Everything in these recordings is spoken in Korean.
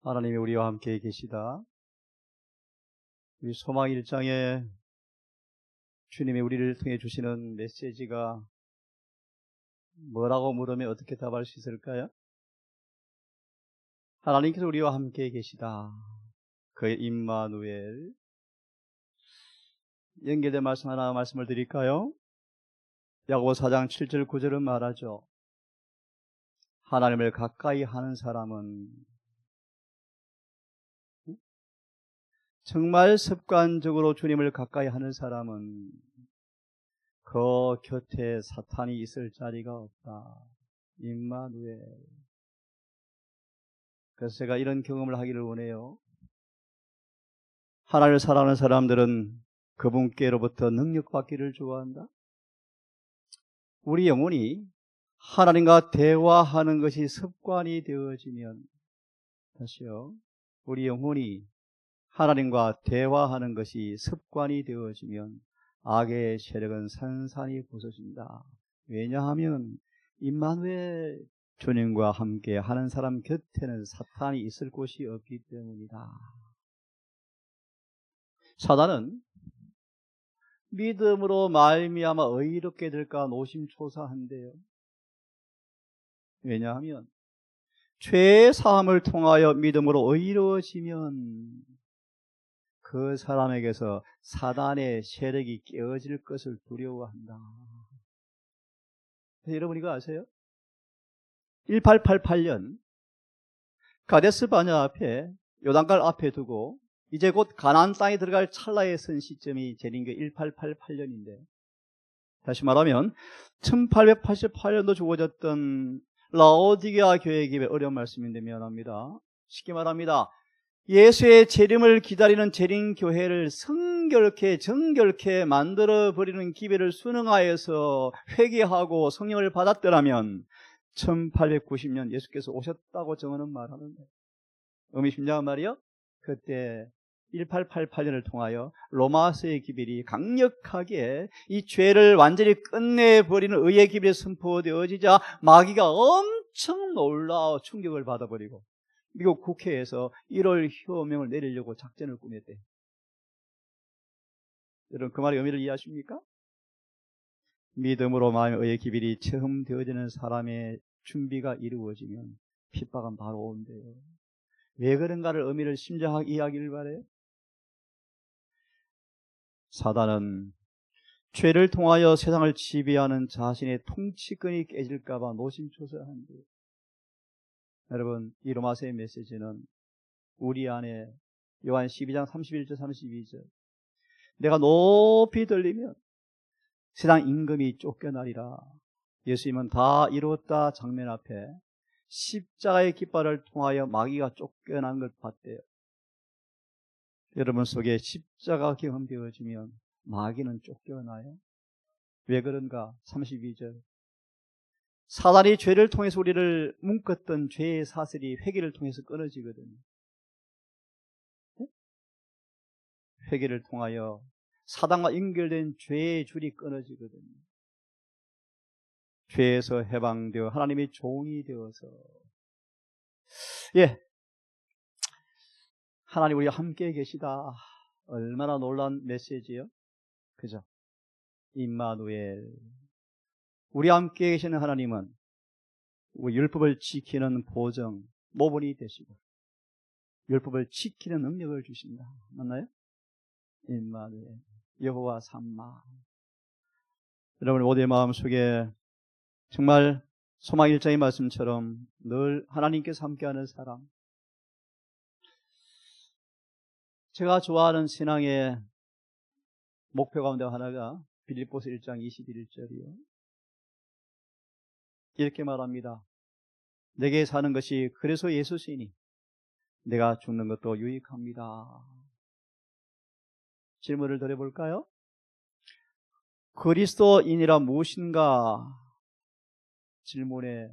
하나님이 우리와 함께 계시다. 우리 소망 1장에 주님이 우리를 통해 주시는 메시지가 뭐라고 물으면 어떻게 답할 수 있을까요? 하나님께서 우리와 함께 계시다. 그의 임마누엘. 연결된 말씀 하나 말씀을 드릴까요? 야고보 4장 7절 9절은 말하죠. 하나님을 가까이 하는 사람은 정말 습관적으로 주님을 가까이 하는 사람은 그 곁에 사탄이 있을 자리가 없다. 임마누엘. 그래서 제가 이런 경험을 하기를 원해요. 하나님을 사랑하는 사람들은 그분께로부터 능력받기를 좋아한다. 우리 영혼이 하나님과 대화하는 것이 습관이 되어지면, 다시요, 우리 영혼이 하나님과 대화하는 것이 습관이 되어지면 악의 세력은 산산이 부서진다. 왜냐하면 임마누엘, 주님과 함께 하는 사람 곁에는 사탄이 있을 곳이 없기 때문이다. 사단은 믿음으로 말미암아 의롭게 될까 노심초사한데요. 왜냐하면 죄의 사함을 통하여 믿음으로 의로워지면 그 사람에게서 사단의 세력이 깨어질 것을 두려워한다. 여러분 이거 아세요? 1888년 가데스 바냐 앞에 요단강 앞에 두고 이제 곧 가나안 땅에 들어갈 찰나에 선 시점이 재림교 1888년인데, 다시 말하면 1888년도 주어졌던 라오디게아 교회 기회, 어려운 말씀인데 미안합니다. 쉽게 말합니다. 예수의 재림을 기다리는 재림교회를 성결케 정결케 만들어버리는 기회를 순응하여서 회개하고 성령을 받았더라면 1890년 예수께서 오셨다고 정언은 말하는데, 의미심장한 말이요. 그때 1888년을 통하여 로마서의 기별이 강력하게 이 죄를 완전히 끝내버리는 의의 기별이 선포되어지자 마귀가 엄청 놀라워 충격을 받아버리고 미국 국회에서 1월 효명을 내리려고 작전을 꾸몄대요. 여러분 그 말의 의미를 이해하십니까? 믿음으로 마음의 의의 기별이 처음 되어지는 사람의 준비가 이루어지면 핍박은 바로 온대요. 왜 그런가를 의미를 심정하게 이해하기를 바라요. 사단은 죄를 통하여 세상을 지배하는 자신의 통치권이 깨질까봐 노심초사한대요. 여러분 이 로마서의 메시지는 우리 안에 요한 12장 31절 32절 내가 높이 들리면 세상 임금이 쫓겨나리라. 예수님은 다 이루었다 장면 앞에 십자가의 깃발을 통하여 마귀가 쫓겨난 걸 봤대요. 여러분 속에 십자가 경험되어지면 마귀는 쫓겨나요. 왜 그런가? 32절 사단이 죄를 통해서 우리를 묶었던 죄의 사슬이 회개를 통해서 끊어지거든요. 회개를 통하여 사단과 연결된 죄의 줄이 끊어지거든요. 죄에서 해방되어 하나님의 종이 되어서, 하나님 우리와 함께 계시다. 얼마나 놀라운 메시지요. 그죠? 임마누엘. 우리와 함께 계시는 하나님은 우리 율법을 지키는 보정, 모본이 되시고 율법을 지키는 능력을 주신다. 맞나요? 임마누엘, 여호와 삼마. 여러분 모두의 마음속에 정말 소망 1장의 말씀처럼 늘 하나님께서 함께하는 사람. 제가 좋아하는 신앙의 목표 가운데 하나가 빌립보서 1장 21절이요. 이렇게 말합니다. 내게 사는 것이 그래서 예수시니 내가 죽는 것도 유익합니다. 질문을 드려볼까요? 그리스도인이라 무엇인가? 질문에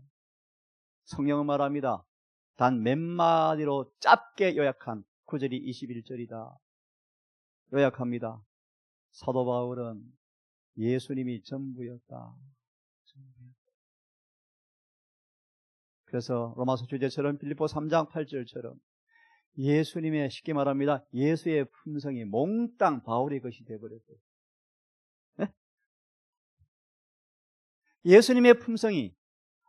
성경은 말합니다. 단 몇 마디로 짧게 요약한 9절이 21절이다. 요약합니다. 사도 바울은 예수님이 전부였다. 그래서 로마서 주제처럼 빌립보 3장 8절처럼 예수님의, 쉽게 말합니다, 예수의 품성이 몽땅 바울의 것이 되어버렸어요. 네? 예수님의 품성이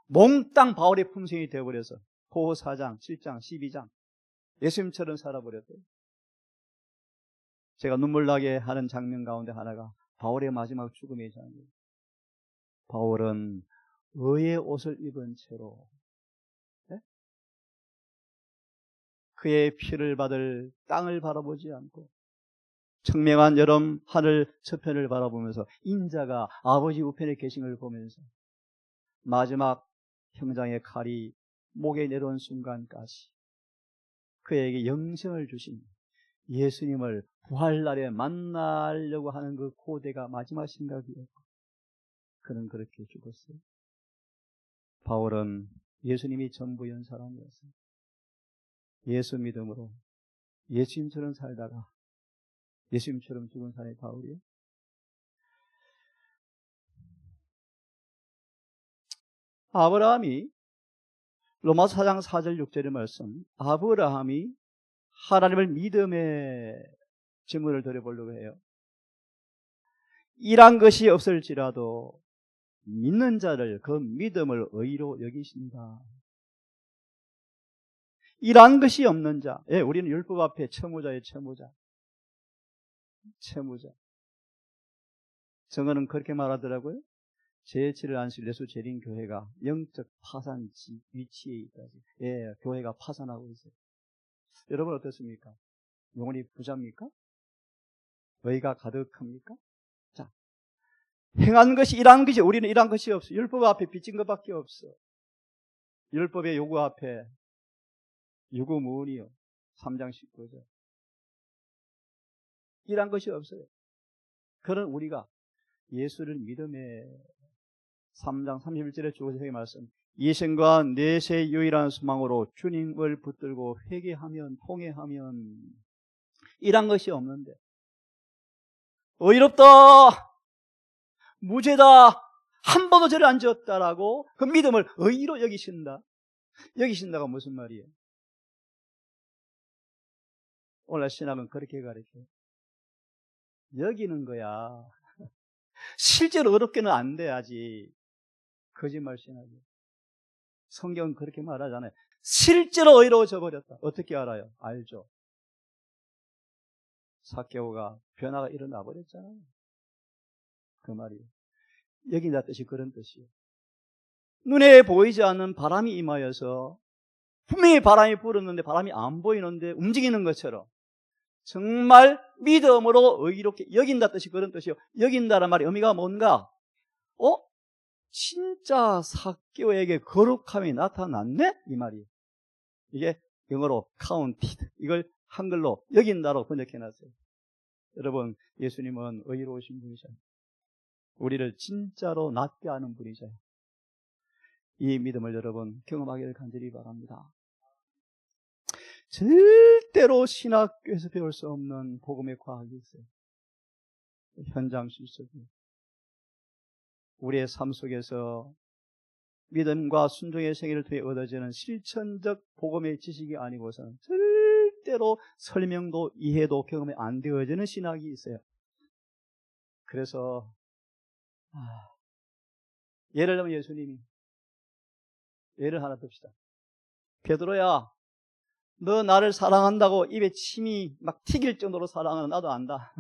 몽땅 바울의 품성이 되어버려서 고호 4장, 7장, 12장 예수님처럼 살아버렸어요. 제가 눈물 나게 하는 장면 가운데 하나가 바울의 마지막 죽음의 장면. 바울은 의의 옷을 입은 채로, 네? 그의 피를 받을 땅을 바라보지 않고 청명한 여름 하늘 저편을 바라보면서 인자가 아버지 우편에 계신 걸 보면서 마지막 형장의 칼이 목에 내려온 순간까지 그에게 영생을 주신 예수님을 부활날에 만나려고 하는 그 고대가 마지막 생각이었고, 그는 그렇게 죽었어요. 바울은 예수님이 전부인 사람이었어요. 예수 믿음으로 예수님처럼 살다가 예수님처럼 죽은 사람이 바울이에요. 아브라함이, 로마서 4장 4절 6절의 말씀, 아브라함이 하나님을 믿음의 증거를 드려보려고 해요. 일한 것이 없을지라도 믿는 자를 그 믿음을 의로 여기신다. 일한 것이 없는 자, 예, 우리는 율법 앞에 채무자예요. 채무자. 정언은 그렇게 말하더라고요. 제7일 안식 예수 재림 교회가 영적 파산 위치에 있다. 예, 교회가 파산하고 있어요. 여러분 어떻습니까? 영혼이 부자입니까? 의가 가득합니까? 자, 행한 것이 일한 것이, 우리는 일한 것이 없어. 율법 앞에 빚진 것밖에 없어. 율법의 요구 앞에 유구무원이요. 3장 19절. 일한 것이 없어요. 그런 우리가 예수를 믿음에 3장 31절에 주어진 말씀, 이생과 내세 유일한 소망으로 주님을 붙들고 회개하면, 통회하면, 일한 것이 없는데 의롭다, 무죄다, 한 번도 죄를 안 지었다라고 그 믿음을 의로 여기신다. 여기신다가 무슨 말이에요? 오늘 신학은 그렇게 가르쳐요. 여기는 거야. 실제로 어렵게는 안 돼야지. 거짓말 신학이에요. 성경은 그렇게 말하잖아요. 실제로 의로워져 버렸다. 어떻게 알아요? 알죠. 삭개오가 변화가 일어나 버렸잖아요. 그 말이에요. 여긴다 뜻이 그런 뜻이에요. 눈에 보이지 않는 바람이 임하여서 분명히 바람이 불었는데 바람이 안 보이는데 움직이는 것처럼 정말 믿음으로 의롭게 여긴다 뜻이 그런 뜻이에요. 여긴다는 말의 의미가 뭔가? 진짜 삭개오에게 거룩함이 나타났네? 이 말이에요. 이게 영어로 counted, 이걸 한글로 여긴다로 번역해놨어요. 여러분, 예수님은 의로우신 분이셔요. 우리를 진짜로 낫게 하는 분이셔요. 이 믿음을 여러분 경험하기를 간절히 바랍니다. 절대로 신학교에서 배울 수 없는 복음의 과학이 있어요. 현장 실습이. 우리의 삶 속에서 믿음과 순종의 생애를 통해 얻어지는 실천적 복음의 지식이 아니고서는 절대로 설명도 이해도 경험이 안 되어지는 신학이 있어요. 그래서 예를 들면 예수님이, 예를 하나 듭시다. 베드로야, 너 나를 사랑한다고 입에 침이 막 튀길 정도로 사랑하는 나도 안다.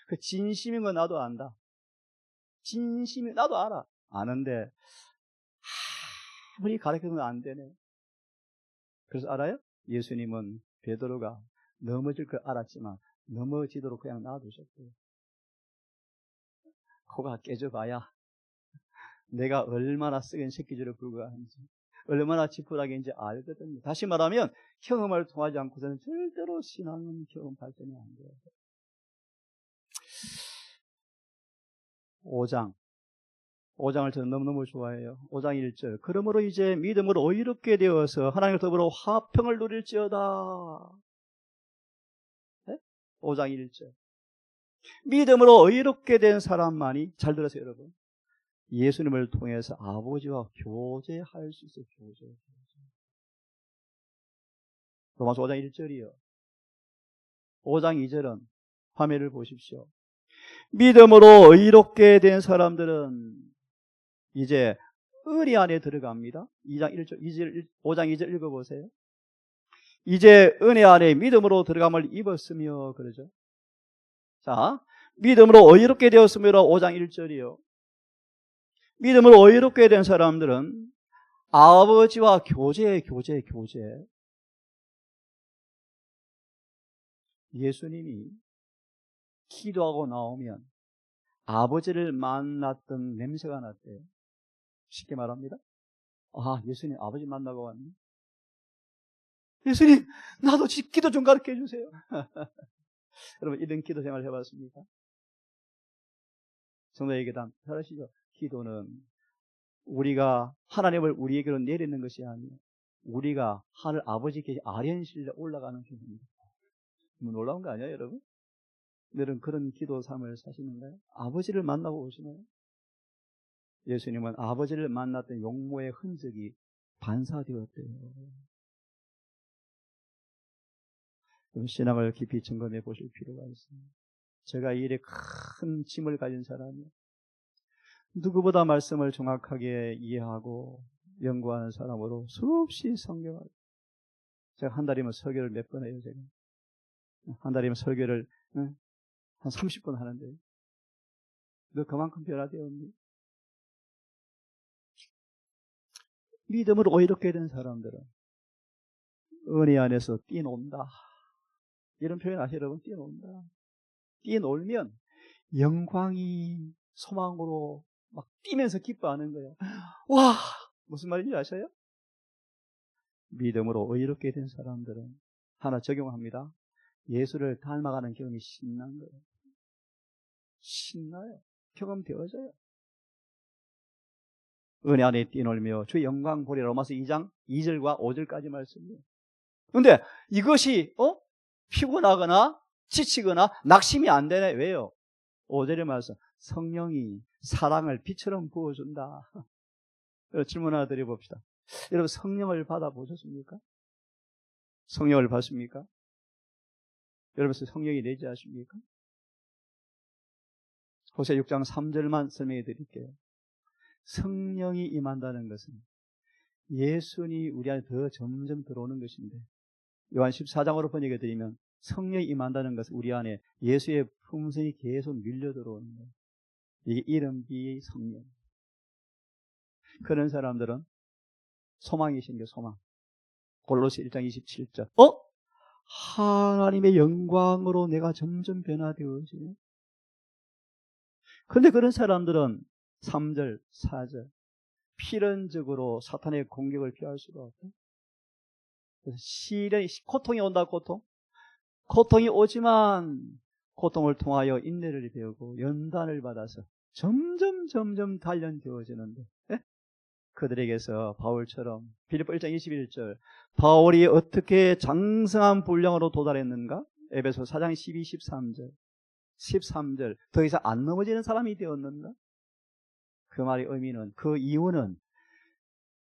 그 진심인 거 나도 안다. 진심이 나도 알아. 아는데 아무리 가르쳐도 안 되네. 그래서 알아요? 예수님은 베드로가 넘어질 걸 알았지만 넘어지도록 그냥 놔두셨대요. 코가 깨져봐야 내가 얼마나 썩은 새끼줄에 불과한지, 얼마나 지푸라기인지 알거든요. 다시 말하면 경험을 통하지 않고서는 절대로 신앙은 경험 발전이 안 돼요. 5장을 저는 너무너무 좋아해요. 5장 1절. 그러므로 이제 믿음으로 의롭게 되어서 하나님과 더불어 화평을 누릴지어다. 네? 5장 1절. 믿음으로 의롭게 된 사람만이, 잘 들으세요 여러분, 예수님을 통해서 아버지와 교제할 수 있어요. 교제. 로마서 5장 1절이요. 5장 2절은 화면을 보십시오. 믿음으로 의롭게 된 사람들은 이제 은혜 안에 들어갑니다. 5장 2절 읽어보세요. 이제 은혜 안에 믿음으로 들어감을 입었으며 그러죠. 자, 믿음으로 의롭게 되었으며 5장 1절이요. 믿음으로 의롭게 된 사람들은 아버지와 교제. 예수님이 기도하고 나오면 아버지를 만났던 냄새가 났대요. 쉽게 말합니다. 아, 예수님 아버지 만나고 왔네. 예수님, 나도 기도 좀 가르쳐 주세요. 여러분, 이런 기도 생활 해봤습니까? 성도 예배당 잘 아시죠? 기도는 우리가 하나님을 우리에게로 내리는 것이 아니에요. 우리가 하늘 아버지께 아련실에 올라가는 기도입니다. 너무 놀라운 거 아니에요, 여러분? 여러분 그런 기도 삶을 사시는가요? 아버지를 만나고 오시나요? 예수님은 아버지를 만났던 용모의 흔적이 반사되었대요. 신앙을 깊이 점검해 보실 필요가 있습니다. 제가 이 일에 큰 짐을 가진 사람이에요. 누구보다 말씀을 정확하게 이해하고 연구하는 사람으로 수없이 성경을, 제가 한 달이면 설교를 몇 번 해요, 제가. 한 달이면 설교를 한 30분 하는데, 너 그만큼 변화되었니? 믿음으로 의롭게 된 사람들은 은혜 안에서 뛰논다. 이런 표현 아시죠, 여러분? 뛰논다. 뛰놀면 영광이 소망으로 막 뛰면서 기뻐하는 거예요. 와! 무슨 말인지 아셔요? 믿음으로 의롭게 된 사람들은 하나 적용합니다. 예수를 닮아가는 경험이 신난 거예요. 신나요. 경험되어져요. 은혜 안에 뛰놀며 주의 영광 보리라. 로마서 2장 2절과 5절까지 말씀이에요. 그런데 이것이 피곤하거나 지치거나 낙심이 안 되네. 왜요? 5절에 말씀, 성령이 사랑을 빛처럼 부어준다. 질문 하나 드려봅시다. 여러분, 성령을 받아보셨습니까? 성령을 받습니까? 여러분, 성령이 내지 않습니까? 호세아 6장 3절만 설명해 드릴게요. 성령이 임한다는 것은 예수님이 우리 안에 더 점점 들어오는 것인데, 요한 14장으로 번역해 드리면 성령이 임한다는 것은 우리 안에 예수의 품성이 계속 밀려 들어오는 거예요. 이게 이름비 성령. 그런 사람들은 소망이 생겨, 소망. 골로새 1장 27절. 하나님의 영광으로 내가 점점 변화되어지네. 그런데 그런 사람들은 3절, 4절 필연적으로 사탄의 공격을 피할 수가 없다. 그래서 시련이, 고통이 온다, 고통. 고통이 오지만 고통을 통하여 인내를 배우고 연단을 받아서 점점 단련되어지는데, 그들에게서 바울처럼 빌립보 1장 21절 바울이 어떻게 장성한 분량으로 도달했는가? 에베소 4장 12, 13절 더 이상 안 넘어지는 사람이 되었는가? 그 말의 의미는, 그 이유는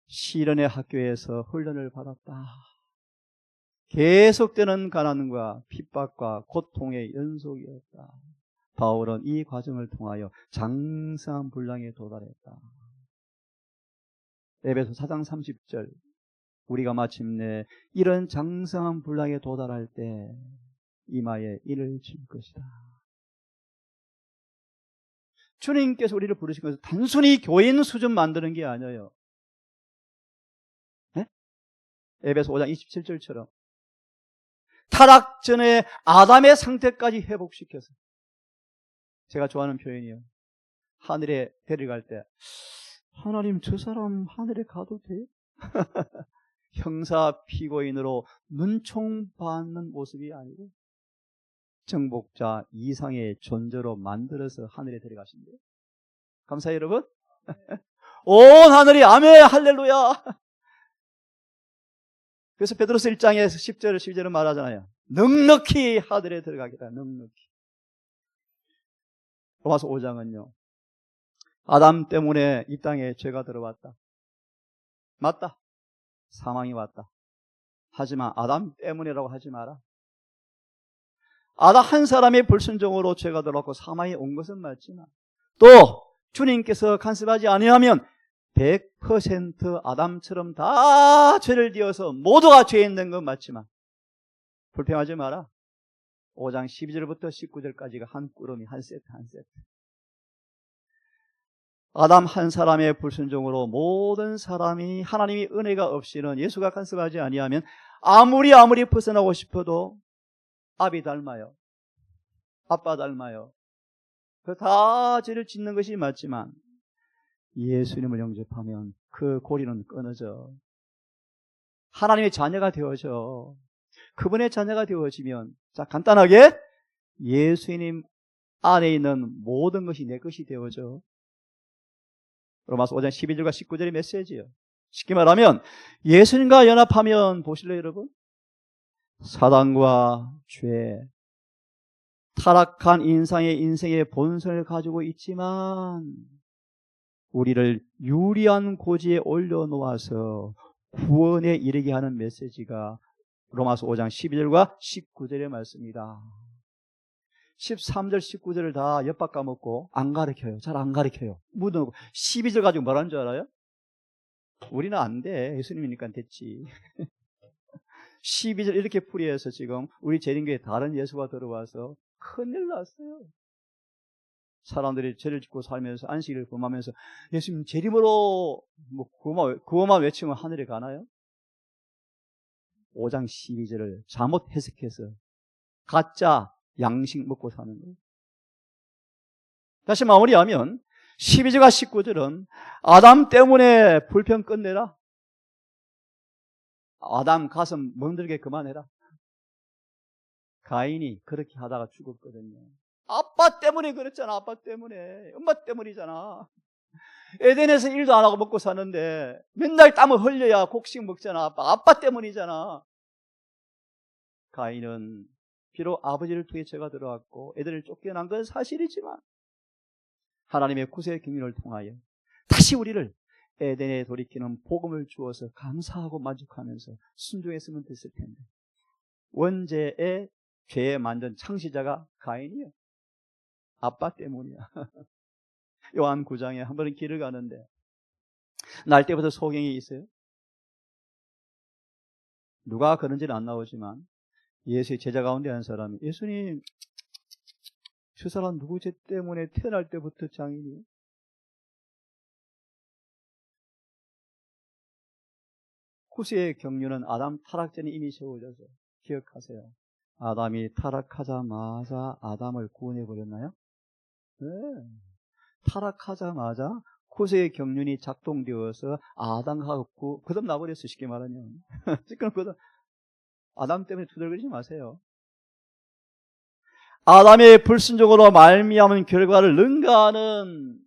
시련의 학교에서 훈련을 받았다. 계속되는 가난과 핍박과 고통의 연속이었다. 바울은 이 과정을 통하여 장성한 분량에 도달했다. 에베소 4장 30절 우리가 마침내 이런 장성한 분량에 도달할 때 이마에 이를 질 것이다. 주님께서 우리를 부르신 것은 단순히 교인 수준 만드는 게 아니에요. 네? 에베소 5장 27절처럼 타락 전에 아담의 상태까지 회복시켜서, 제가 좋아하는 표현이에요. 하늘에 데려갈 때 하나님, 저 사람 하늘에 가도 돼요? 형사 피고인으로 눈총 받는 모습이 아니고 정복자 이상의 존재로 만들어서 하늘에 데려가신대요. 감사해요, 여러분. 온 하늘이 아멘 할렐루야. 그래서 베드로서 1장에서 10절 12절은 말하잖아요. 넉넉히 하늘에 들어가겠다. 넉넉히. 로마서 5장은요, 아담 때문에 이 땅에 죄가 들어왔다. 맞다. 사망이 왔다. 하지만 아담 때문이라고 하지 마라. 아담 한 사람의 불순종으로 죄가 들어왔고 사망이 온 것은 맞지만 또 주님께서 간섭하지 아니하면 100% 아담처럼 다 죄를 지어서 모두가 죄 있는 건 맞지만 불평하지 마라. 5장 12절부터 19절까지가 한 꾸러미, 한 세트. 아담 한 사람의 불순종으로 모든 사람이 하나님의 은혜가 없이는 예수가 간섭하지 아니하면 아무리 벗어나고 싶어도 아비 닮아요. 아빠 닮아요. 그 다 죄를 짓는 것이 맞지만 예수님을 영접하면 그 고리는 끊어져. 하나님의 자녀가 되어져. 그분의 자녀가 되어지면, 자, 간단하게 예수님 안에 있는 모든 것이 내 것이 되어져. 로마서 5장 12절과 19절의 메시지예요. 쉽게 말하면 예수님과 연합하면 보실래요, 여러분? 사단과 죄, 타락한 인생의 본성을 가지고 있지만 우리를 유리한 고지에 올려놓아서 구원에 이르게 하는 메시지가 로마서 5장 12절과 19절의 말씀이다. 13절, 19절을 다 엿박 까먹고 안 가르쳐요. 잘 안 가르쳐요. 묻어놓고 12절 가지고 뭐라는 줄 알아요? 우리는 안 돼. 예수님이니까 됐지. 12절 이렇게 풀이해서 지금 우리 재림교에 다른 예수가 들어와서 큰일 났어요. 사람들이 죄를 짓고 살면서 안식일을 범하면서 예수님 재림으로 구호만 외치면 하늘에 가나요? 5장 12절을 잘못 해석해서 가짜 양식 먹고 사는 거예요. 다시 마무리하면 12절과 19절은 아담 때문에 불평 끝내라. 아담 가슴 멍들게 그만해라. 가인이 그렇게 하다가 죽었거든요. 아빠 때문에 그랬잖아. 아빠 때문에. 엄마 때문이잖아. 에덴에서 일도 안 하고 먹고 사는데 맨날 땀을 흘려야 곡식 먹잖아. 아빠 때문이잖아. 가인은 비록 아버지를 통해 죄가 들어왔고 애들을 쫓겨난 건 사실이지만 하나님의 구세의 경륜을 통하여 다시 우리를 에덴에 돌이키는 복음을 주어서 감사하고 만족하면서 순종했으면 됐을 텐데 원죄의 죄에 만든 창시자가 가인이에요. 아빠 때문이야. 요한 9장에 한 번은 길을 가는데 날 때부터 소경이 있어요. 누가 그런지는 안 나오지만 예수의 제자 가운데 한 사람이 예수님 저 사람 누구 죄 때문에 태어날 때부터 장인이에요? 구세의 경륜은 아담 타락 전에 이미 세워져서 기억하세요. 아담이 타락하자마자 아담을 구원해 버렸나요? 네. 타락하자마자 구세의 경륜이 작동되어서 아담하고 거듭 나버렸어요. 쉽게 말하면. 지금 아담 때문에 투덜거리지 마세요. 아담의 불순종으로 말미암은 결과를 능가하는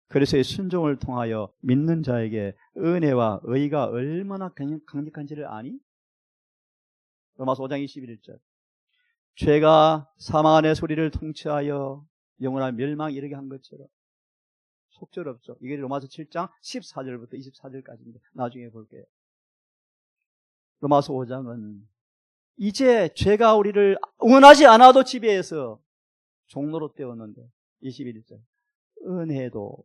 그리스도의 순종을 통하여 믿는 자에게 은혜와 의가 얼마나 강력한지를 아니? 로마서 5장 21절. 죄가 사망 안의 소리를 통치하여 영원한 멸망 이르게 한 것처럼 속절없죠. 이게 로마서 7장 14절부터 24절까지인데 나중에 볼게요. 로마서 5장은 이제 죄가 우리를 원하지 않아도 지배해서 종로로 떼었는데 21절. 은혜도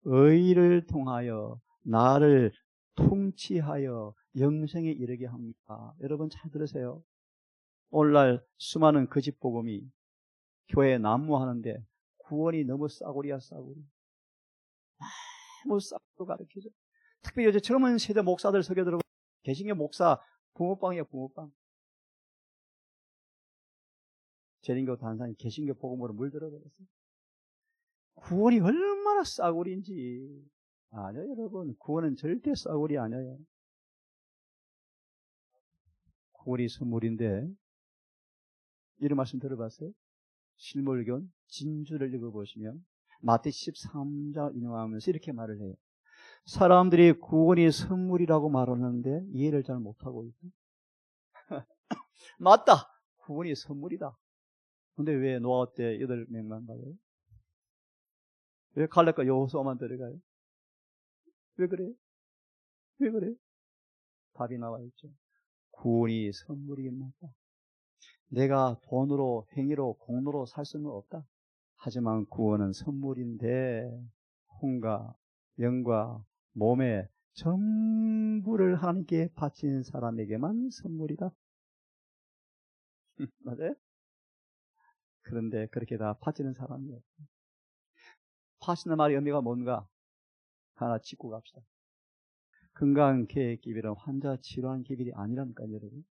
의를 통하여 나를 통치하여 영생에 이르게 합니다. 여러분 잘 들으세요. 오늘날 수많은 거짓 복음이 교회에 난무하는데 구원이 너무 싸구리야 싸구리. 너무 싸구리 가르치죠. 특별히 요새 젊은 세대 목사들 속에 들어가 개신교 목사 붕어빵이야 붕어빵. 재림교 단상이 개신교 복음으로 물들어 버렸어요. 구원이 얼마나 싸구리인지 아니요 여러분. 구원은 절대 싸구리 아니에요. 구원이 선물인데 이런 말씀 들어봤어요? 실물견 진주를 읽어보시면 마태 13장 인용하면서 이렇게 말을 해요. 사람들이 구원이 선물이라고 말하는데 이해를 잘 못하고 있다. 맞다. 구원이 선물이다. 근데 왜 노아 때 8명만 받아요? 왜 갈렙과 여호수아만 들어가요? 왜 그래요? 왜 그래요? 답이 나와 있죠. 구원이 선물이긴 맞다. 내가 돈으로, 행위로, 공로로 살 수는 없다. 하지만 구원은 선물인데 혼과 영과 몸의 전부를 하나님께 바친 사람에게만 선물이다. 맞아요? 그런데 그렇게 다 바치는 사람이 없어요. 바치는 말의 의미가 뭔가 하나 짚고 갑시다. 건강계획 기별은 환자 치료한 기별이 아니랍니까, 여러분?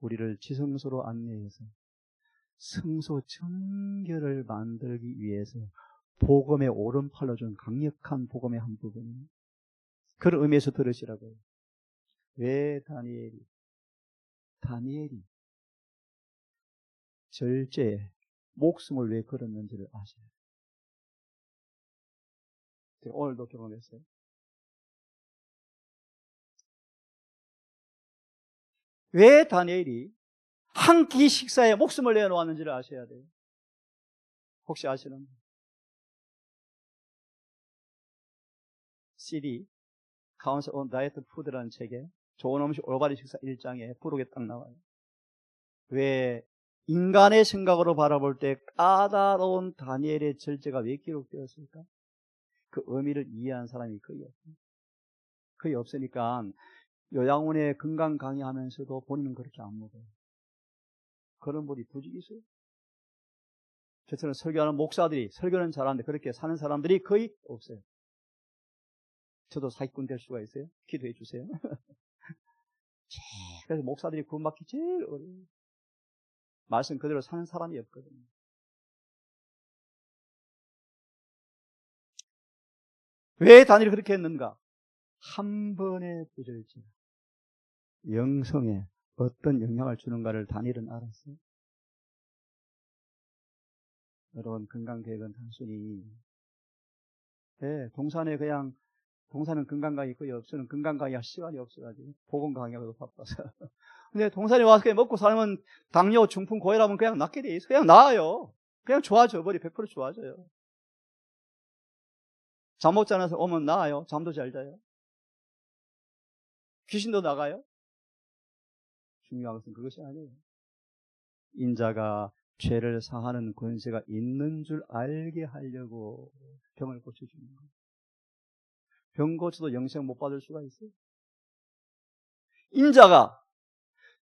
우리를 지성소로 안내해서 성소 정결을 만들기 위해서 복음의 오른팔로 준 강력한 복음의 한 부분이, 그런 의미에서 들으시라고요. 왜 다니엘이 절제에 목숨을 왜 걸었는지를 아셔야 돼요. 제가 오늘도 경험했어요. 왜 다니엘이 한 끼 식사에 목숨을 내놓았는지를 아셔야 돼요. 혹시 아시는 분? CD Council on Diet Food라는 책에 좋은 음식 올바른 식사 1장에 부록에 딱 나와요. 왜 인간의 생각으로 바라볼 때 까다로운 다니엘의 절제가 왜 기록되었을까? 그 의미를 이해한 사람이 거의 없어요. 거의 없으니까 요양원에 건강 강의하면서도 본인은 그렇게 안 먹어요. 그런 분이 부직이 있어요. 저처럼 설교하는 목사들이, 설교는 잘하는데 그렇게 사는 사람들이 거의 없어요. 저도 사기꾼 될 수가 있어요. 기도해 주세요. 그래서 목사들이 구원받기 제일 어려워요. 말씀 그대로 사는 사람이 없거든요. 왜 다니엘이 그렇게 했는가? 한 번의 부절제가 영성에 어떤 영향을 주는가를 다니엘은 알았어요. 여러분, 건강계획은 단순히 동산에 그냥, 동산은 건강강의 거의 없으면 건강강의 할 시간이 없어가지고 보건 강의하고 바빠서. 근데 동산에 와서 그냥 먹고 살면 당뇨, 중풍, 고혈압은 그냥 낫게 돼 있어. 그냥 나아요. 그냥 좋아져 버리, 100% 좋아져요. 잠 못 자면서 오면 나아요. 잠도 잘 자요. 귀신도 나가요. 중요한 것은 그것이 아니에요. 인자가 죄를 사하는 권세가 있는 줄 알게 하려고 병을 고쳐주는 거예요. 병 고쳐도 영생 못 받을 수가 있어요. 인자가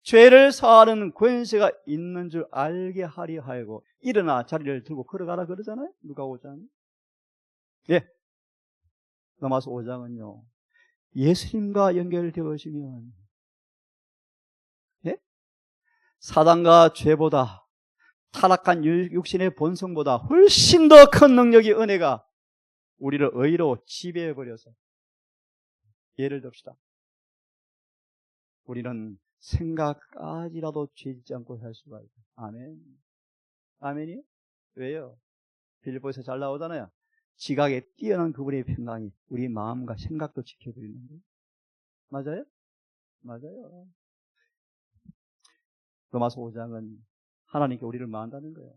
죄를 사하는 권세가 있는 줄 알게 하려 하고 일어나 자리를 들고 걸어가라 그러잖아요. 누가 5장? 예. 로마서 5장은요. 예수님과 연결되어지면 예? 사단과 죄보다 타락한 육신의 본성보다 훨씬 더 큰 능력의 은혜가 우리를 의로 지배해버려서, 예를 듭시다. 우리는 생각까지라도 죄짓지 않고 살 수가 있어요. 아멘. 아멘이요? 왜요? 빌립보에서 잘 나오잖아요. 지각에 뛰어난 그분의 평강이 우리 마음과 생각도 지켜드리는 거예요. 맞아요? 맞아요. 로마서 5장은 하나님께 우리를 마한다는 거예요.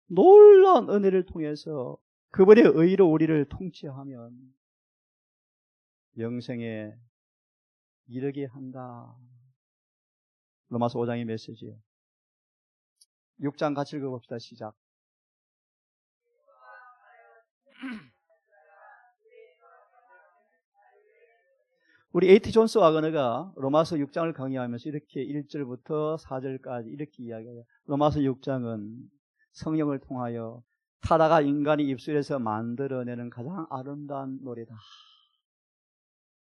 놀라운 은혜를 통해서 그분의 의로 우리를 통치하면 영생에 이르게 한다. 로마서 5장의 메시지예요. 6장 같이 읽어봅시다. 시작. 우리 A.T. 존스 와거너가 로마서 6장을 강의하면서 이렇게 1절부터 4절까지 이렇게 이야기해요. 로마서 6장은 성령을 통하여 타다가 인간이 입술에서 만들어내는 가장 아름다운 노래다.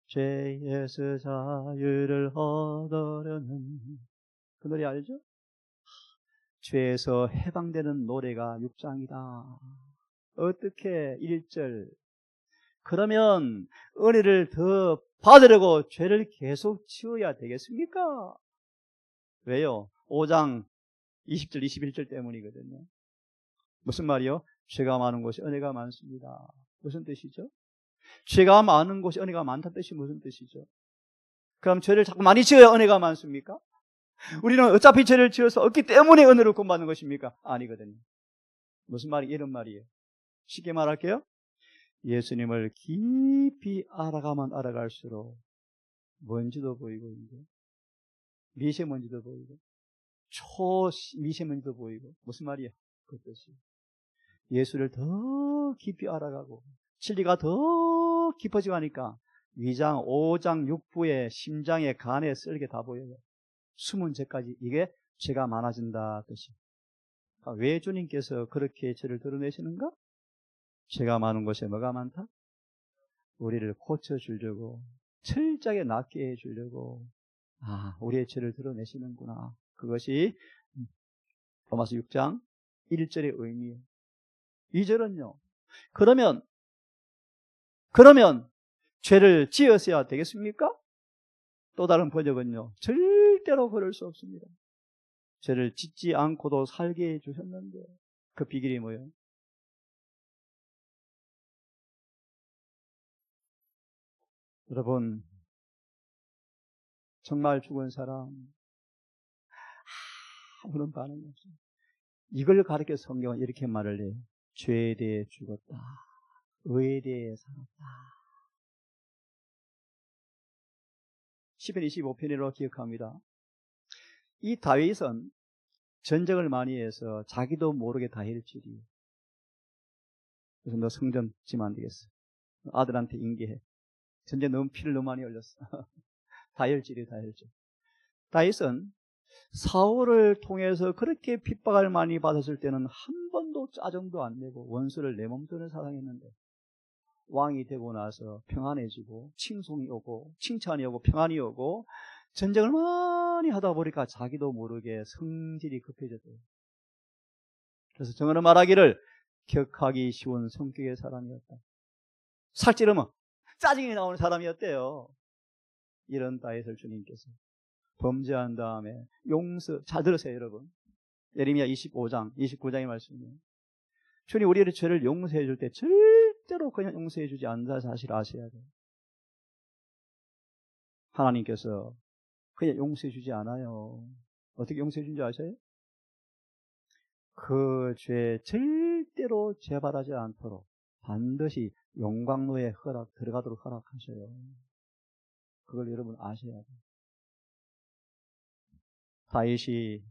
죄에서 자유를 얻으려는 그 노래 알죠? 죄에서 해방되는 노래가 6장이다. 어떻게 1절 그러면 은혜를 더 받으려고 죄를 계속 지어야 되겠습니까? 왜요? 5장 20절 21절 때문이거든요. 무슨 말이요? 죄가 많은 곳이 은혜가 많습니다. 무슨 뜻이죠? 죄가 많은 곳이 은혜가 많다는 뜻이 무슨 뜻이죠? 그럼 죄를 자꾸 많이 지어야 은혜가 많습니까? 우리는 어차피 죄를 지어서 없기 때문에 은혜를 구원받는 것입니까? 아니거든요. 무슨 말이 이런 말이에요? 쉽게 말할게요. 예수님을 깊이 알아가면 알아갈수록 먼지도 보이고, 이제 미세먼지도 보이고, 초미세먼지도 보이고. 무슨 말이야? 그 뜻이 예수를 더 깊이 알아가고 진리가 더 깊어지고 하니까 위장, 오장, 육부에 심장에 간에 쓸게 다 보여요. 숨은 죄까지. 이게 죄가 많아진다 뜻이. 왜 주님께서 그렇게 죄를 드러내시는가? 죄가 많은 곳에 뭐가 많다? 우리를 고쳐주려고, 철저하게 낫게 해주려고, 우리의 죄를 드러내시는구나. 그것이 로마서 6장 1절의 의미예요. 2절은요. 그러면 죄를 지었어야 되겠습니까? 또 다른 번역은요. 절대로 그럴 수 없습니다. 죄를 짓지 않고도 살게 해주셨는데 그 비결이 뭐예요? 여러분, 정말 죽은 사람 아무런 반응이 없어요. 이걸 가르쳐 성경은 이렇게 말을 해요. 죄에 대해 죽었다. 의에 대해 살았다. 시편 25편으로 기억합니다. 이 다윗은 전쟁을 많이 해서 자기도 모르게 다혈질이에요. 그래서 너 성전 짓면 안 되겠어. 아들한테 인계해. 전쟁 너무 피를 너무 많이 흘렸어. 다혈질이에요, 다혈질. 다윗은 사울을 통해서 그렇게 핍박을 많이 받았을 때는 한 번도 짜증도 안 내고 원수를 내 몸처럼 사랑했는데 왕이 되고 나서 평안해지고 칭송이 오고 칭찬이 오고 평안이 오고 전쟁을 많이 하다 보니까 자기도 모르게 성질이 급해졌대요. 그래서 정언은 말하기를 격하기 쉬운 성격의 사람이었다. 살찌르면 짜증이 나오는 사람이었대요. 이런 다윗을 주님께서 범죄한 다음에 잘 들으세요, 여러분. 예레미야 25장, 29장의 말씀이에요. 주님 우리의 죄를 용서해 줄 때 절대로 그냥 용서해 주지 않는다 사실 아셔야 돼요. 하나님께서 그냥 용서해 주지 않아요. 어떻게 용서해 준지 아세요? 그 죄 절대로 재발하지 않도록 반드시 용광로에 들어가도록 허락하셔요. 그걸 여러분 아셔야 돼요. 다윗이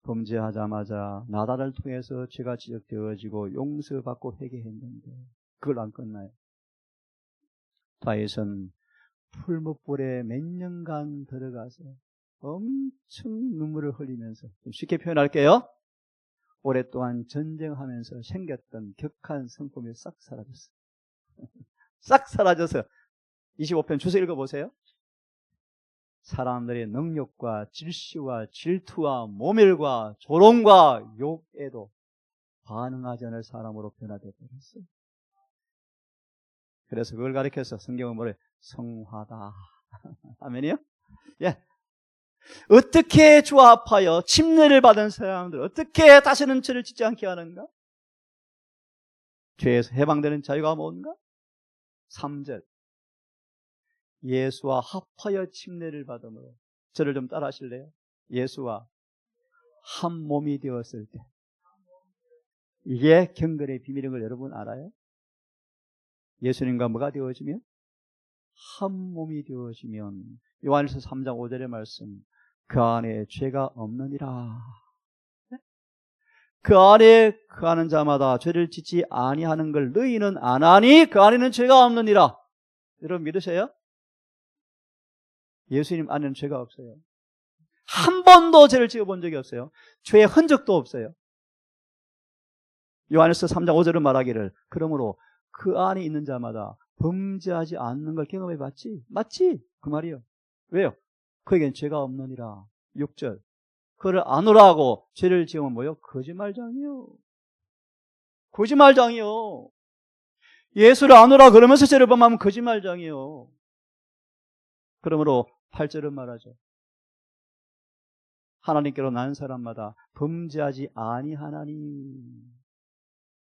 범죄하자마자 나단을 통해서 죄가 지적되어지고 용서받고 회개했는데 그걸 안 끝나요. 다윗은 풀무불에 몇 년간 들어가서 엄청 눈물을 흘리면서, 좀 쉽게 표현할게요. 오랫동안 전쟁하면서 생겼던 격한 성품이 싹 사라졌어요. 싹 사라져서 25편 주소 읽어보세요. 사람들의 능력과 질시와 질투와 모멸과 조롱과 욕에도 반응하지 않을 사람으로 변화되어 버렸어요. 그래서 그걸 가리켜서 성경은 뭐래? 성화다. 아멘이요? 예. 어떻게 주와 합하여 침례를 받은 사람들 어떻게 다시는 죄를 짓지 않게 하는가? 죄에서 해방되는 자유가 뭔가? 3절. 예수와 합하여 침례를 받음으로. 저를 좀 따라 하실래요? 예수와 한 몸이 되었을 때. 이게 경건의 비밀인 걸 여러분 알아요? 예수님과 뭐가 되어지면? 한 몸이 되어지면 요한일서 3장 5절의 말씀, 그 안에 죄가 없느니라. 그 안에 거하는 자마다 죄를 짓지 아니하는 걸 너희는 아나니 그 안에는 죄가 없느니라. 여러분 믿으세요? 예수님 안에는 죄가 없어요. 한 번도 죄를 지어본 적이 없어요. 죄의 흔적도 없어요. 요한일서 3장 5절은 말하기를 그러므로 그 안에 있는 자마다 범죄하지 않는 걸 경험해 봤지? 맞지? 그 말이요. 왜요? 그에겐 죄가 없느니라. 6절. 그를 아노라고 죄를 지으면 뭐요? 거짓말장이요. 거짓말장이요. 예수를 아노라 그러면서 죄를 범하면 거짓말장이요. 그러므로 8절은 말하죠. 하나님께로 난 사람마다 범죄하지 아니하나니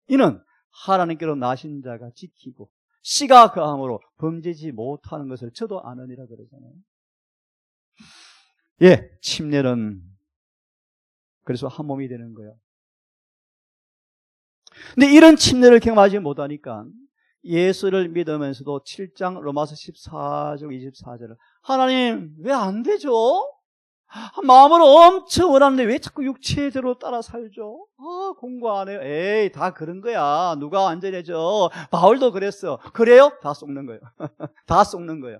이는 하나님께로 나신 자가 지키고 씨가 그함으로 범죄지 못하는 것을 저도 아느니라 그러잖아요. 예, 침례는 그래서 한 몸이 되는 거예요. 근데 이런 침례를 경험하지 못하니까 예수를 믿으면서도 7장 로마서 14장 24절을 하나님 왜 안 되죠? 마음으로 엄청 원하는데 왜 자꾸 육체대로 따라 살죠? 공부 안 해요. 에이, 다 그런 거야. 누가 안전해져? 바울도 그랬어. 그래요? 다 속는 거예요. 다 속는 거예요.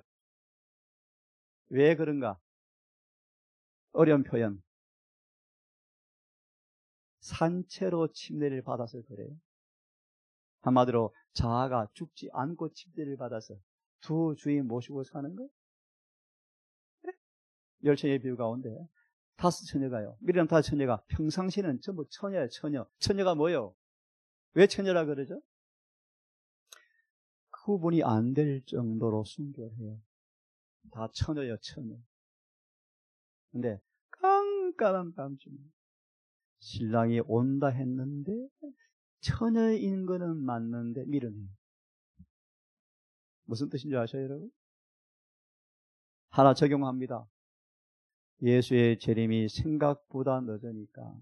왜 그런가? 어려운 표현. 산채로 침례를 받아서 그래요. 한마디로 자아가 죽지 않고 침례를 받아서 두 주인 모시고 사는 거예요. 열처녀의 비유 가운데 5처녀가요. 미리암 5처녀가 평상시는 전부 처녀예요. 처녀. 처녀가 뭐예요? 왜 처녀라 그러죠? 구분이 안 될 정도로 순결해요. 다 처녀예요. 처녀. 근데 깜깜한 밤중에 신랑이 온다 했는데 처녀인 거는 맞는데 밀어내요. 무슨 뜻인지 아셔요, 여러분? 하나 적용합니다. 예수의 재림이 생각보다 늦으니까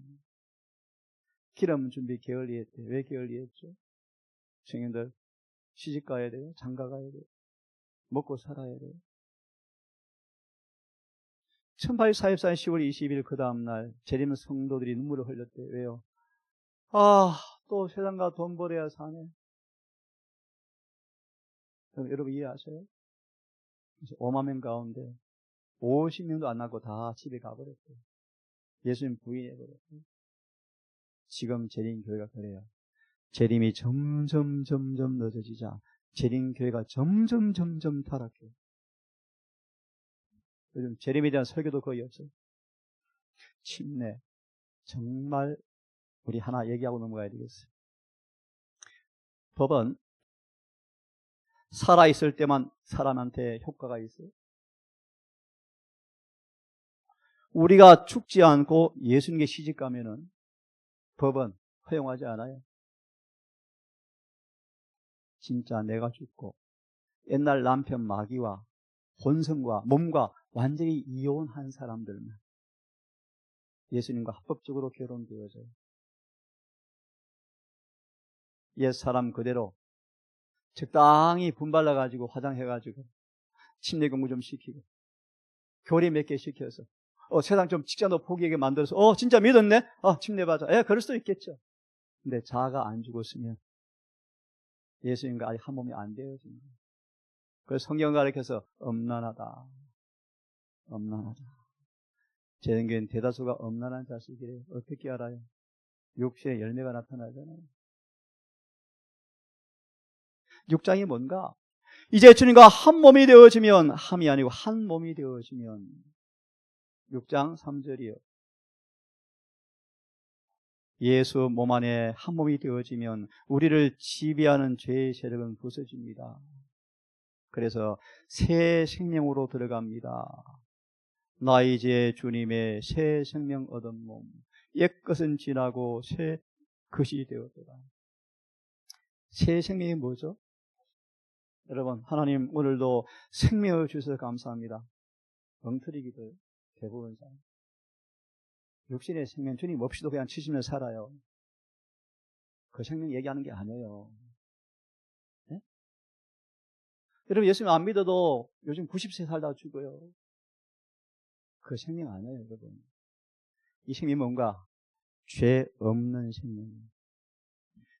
기름 준비 게을리했대요. 왜 게을리했죠? 청년들 시집 가야 돼요. 장가 가야 돼요. 먹고 살아야 돼요. 1844년 10월 20일 그 다음날 재림 성도들이 눈물을 흘렸대요. 왜요? 또 세상과 돈 벌어야 사네. 그럼 여러분 이해하세요? 5만 명 가운데 50명도 안 남고 다 집에 가버렸대요. 예수님 부인해버렸대요. 지금 재림교회가 그래요. 재림이 점점 늦어지자 재림교회가 점점 타락해요. 요즘 재림에 대한 설교도 거의 없어요. 침례. 정말 우리 하나 얘기하고 넘어가야 되겠어요. 법은 살아있을 때만 사람한테 효과가 있어요. 우리가 죽지 않고 예수님께 시집 가면은 법은 허용하지 않아요. 진짜 내가 죽고 옛날 남편 마귀와 본성과 몸과 완전히 이혼한 사람들만 예수님과 합법적으로 결혼되어져요. 옛 사람 그대로 적당히 분발라가지고 화장해가지고 침례 공부 좀 시키고 교리 몇 개 시켜서 세상 좀 직장도 포기하게 만들어서 진짜 믿었네? 침례 받아. 그럴 수도 있겠죠. 근데 자아가 안 죽었으면 예수님과 아직 한 몸이 안 되어진 거예요. 그래서 성경 가르쳐서 엄난하다. 재능교회는 대다수가 엄난한 자식이래요. 어떻게 알아요? 육체의 열매가 나타나잖아요. 육장이 뭔가? 이제 주님과 한 몸이 되어지면, 함이 아니고 한 몸이 되어지면 6장 3절이요. 예수 몸 안에 한 몸이 되어지면 우리를 지배하는 죄의 세력은 부서집니다. 그래서 새 생명으로 들어갑니다. 나 이제 주님의 새 생명 얻은 몸, 옛것은 지나고 새 것이 되었더라. 새 생명이 뭐죠? 여러분, 하나님 오늘도 생명을 주셔서 감사합니다. 엉터리기도 대부분 사람. 육신의 생명 주님 없이도 그냥 70년 살아요. 그 생명 얘기하는 게 아니에요. 네? 여러분 예수님 안 믿어도 요즘 90세 살다 죽어요. 그 생명 아니에요, 여러분. 이 생명이 뭔가? 죄 없는 생명이에요.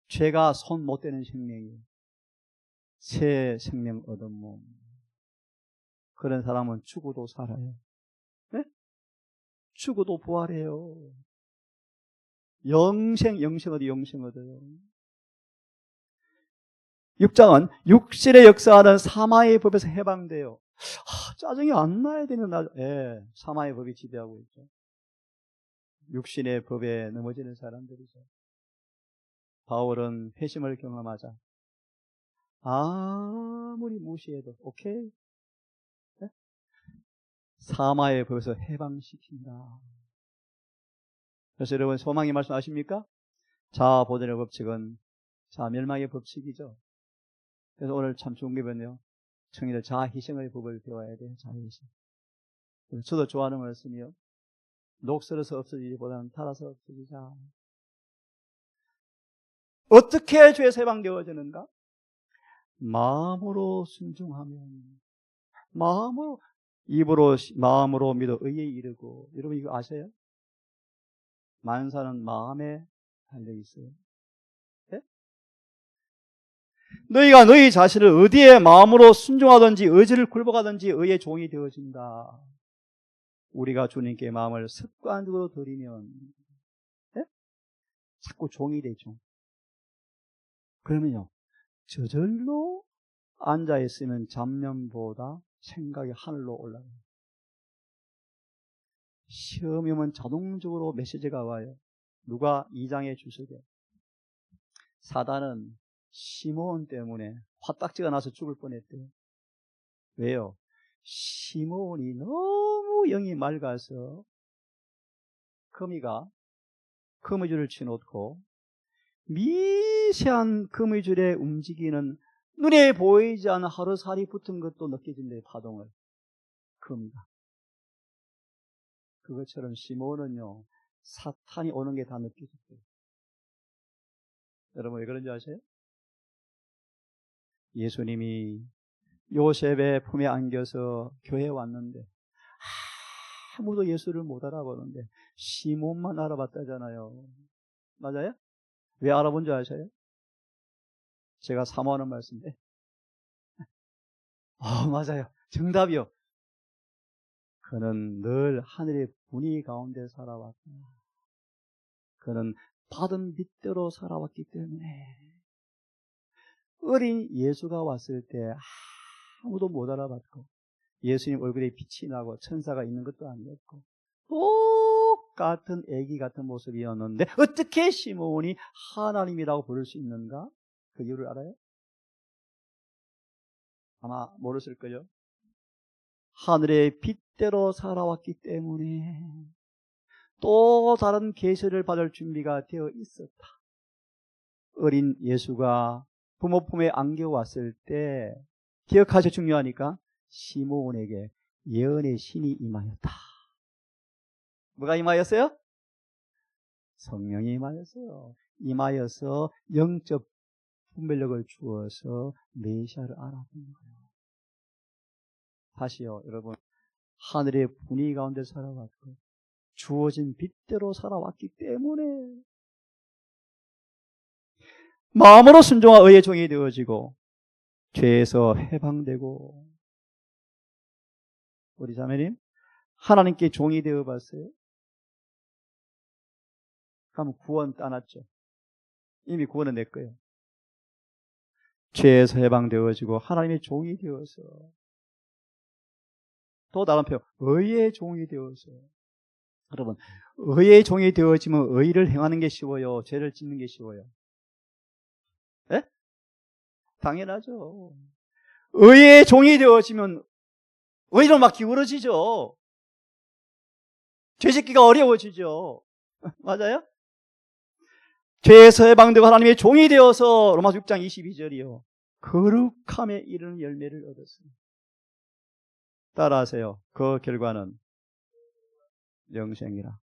죄가 손 못 대는 생명이에요. 새 생명 얻은 몸. 그런 사람은 죽어도 살아요. 네? 죽어도 부활해요. 영생 얻어요. 6장은 육신의 역사하는 사마의 법에서 해방돼요. 짜증이 안 나야 되는 날, 사마의 법이 지배하고 있죠. 육신의 법에 넘어지는 사람들이죠. 바울은 회심을 경험하자 아무리 무시해도 오케이? 네? 사마의 법에서 해방시킨다. 그래서 여러분 소망의 말씀 아십니까? 자아보존의 법칙은 자멸망의 법칙이죠. 그래서 오늘 참 좋은 게 뭐냐면 청년들 자아희생의 법을 배워야 돼요. 자아희생. 저도 좋아하는 말씀이요. 녹슬어서 없어지기보다는 타라서 없어지자. 어떻게 죄에서 해방되어지는가? 마음으로 순종하면 입으로 마음으로 믿어 의에 이르고. 여러분 이거 아세요? 만사는 마음에 달려 있어요. 네? 너희가 너희 자신을 어디에 마음으로 순종하든지 의지를 굴복하든지 의의 종이 되어진다. 우리가 주님께 마음을 습관적으로 드리면 네? 자꾸 종이 되죠. 그러면요 저절로 앉아있으면 잡념보다 생각이 하늘로 올라가요. 시험이 오면 자동적으로 메시지가 와요. 누가 2장의 주석에 사단은 시므온 때문에 화딱지가 나서 죽을 뻔했대요. 왜요? 시므온이 너무 영이 맑아서 거미가 거미줄을 치놓고 미세한 거미줄에 움직이는 눈에 보이지 않는 하루살이 붙은 것도 느껴진대요. 파동을. 거미가. 그것처럼 시므온은요 사탄이 오는 게 다 느껴졌대요. 여러분 왜 그런지 아세요? 예수님이 요셉의 품에 안겨서 교회에 왔는데 아무도 예수를 못 알아보는데 시몬만 알아봤다잖아요. 맞아요? 왜 알아본 줄 아세요? 제가 사모하는 말씀인데 맞아요. 정답이요. 그는 늘 하늘의 분위 가운데 살아왔다. 그는 받은 빛대로 살아왔기 때문에 어린 예수가 왔을 때 아무도 못 알아봤고 예수님 얼굴에 빛이 나고 천사가 있는 것도 아니었고 똑같은 애기 같은 모습이었는데 어떻게 시므온이 하나님이라고 부를 수 있는가? 그 이유를 알아요? 아마 모르실 거죠. 하늘의 빛대로 살아왔기 때문에 또 다른 계시를 받을 준비가 되어 있었다. 어린 예수가 부모 품에 안겨왔을 때 기억하셔 중요하니까 시므온에게 예언의 신이 임하였다. 뭐가 임하였어요? 성령이 임하였어요. 임하여서 영적 분별력을 주어서 메시아를 알아보는 거예요. 다시요, 여러분. 하늘의 분위 가운데 살아왔고 주어진 빛대로 살아왔기 때문에 마음으로 순종한 의의 종이 되어지고 죄에서 해방되고. 우리 자매님 하나님께 종이 되어봤어요? 그럼 구원 따놨죠. 이미 구원은 내 거예요. 죄에서 해방되어지고 하나님의 종이 되어서 또 다른 표현 의의 종이 되어서. 여러분 의의 종이 되어지면 의를 행하는 게 쉬워요? 죄를 짓는 게 쉬워요? 예? 당연하죠. 의의 종이 되어지면 의로 막 기울어지죠. 죄 짓기가 어려워지죠. 맞아요? 죄에서 해방되고 하나님의 종이 되어서 로마서 6장 22절이요. 거룩함에 이르는 열매를 얻었습니다. 따라하세요. 그 결과는 영생이라.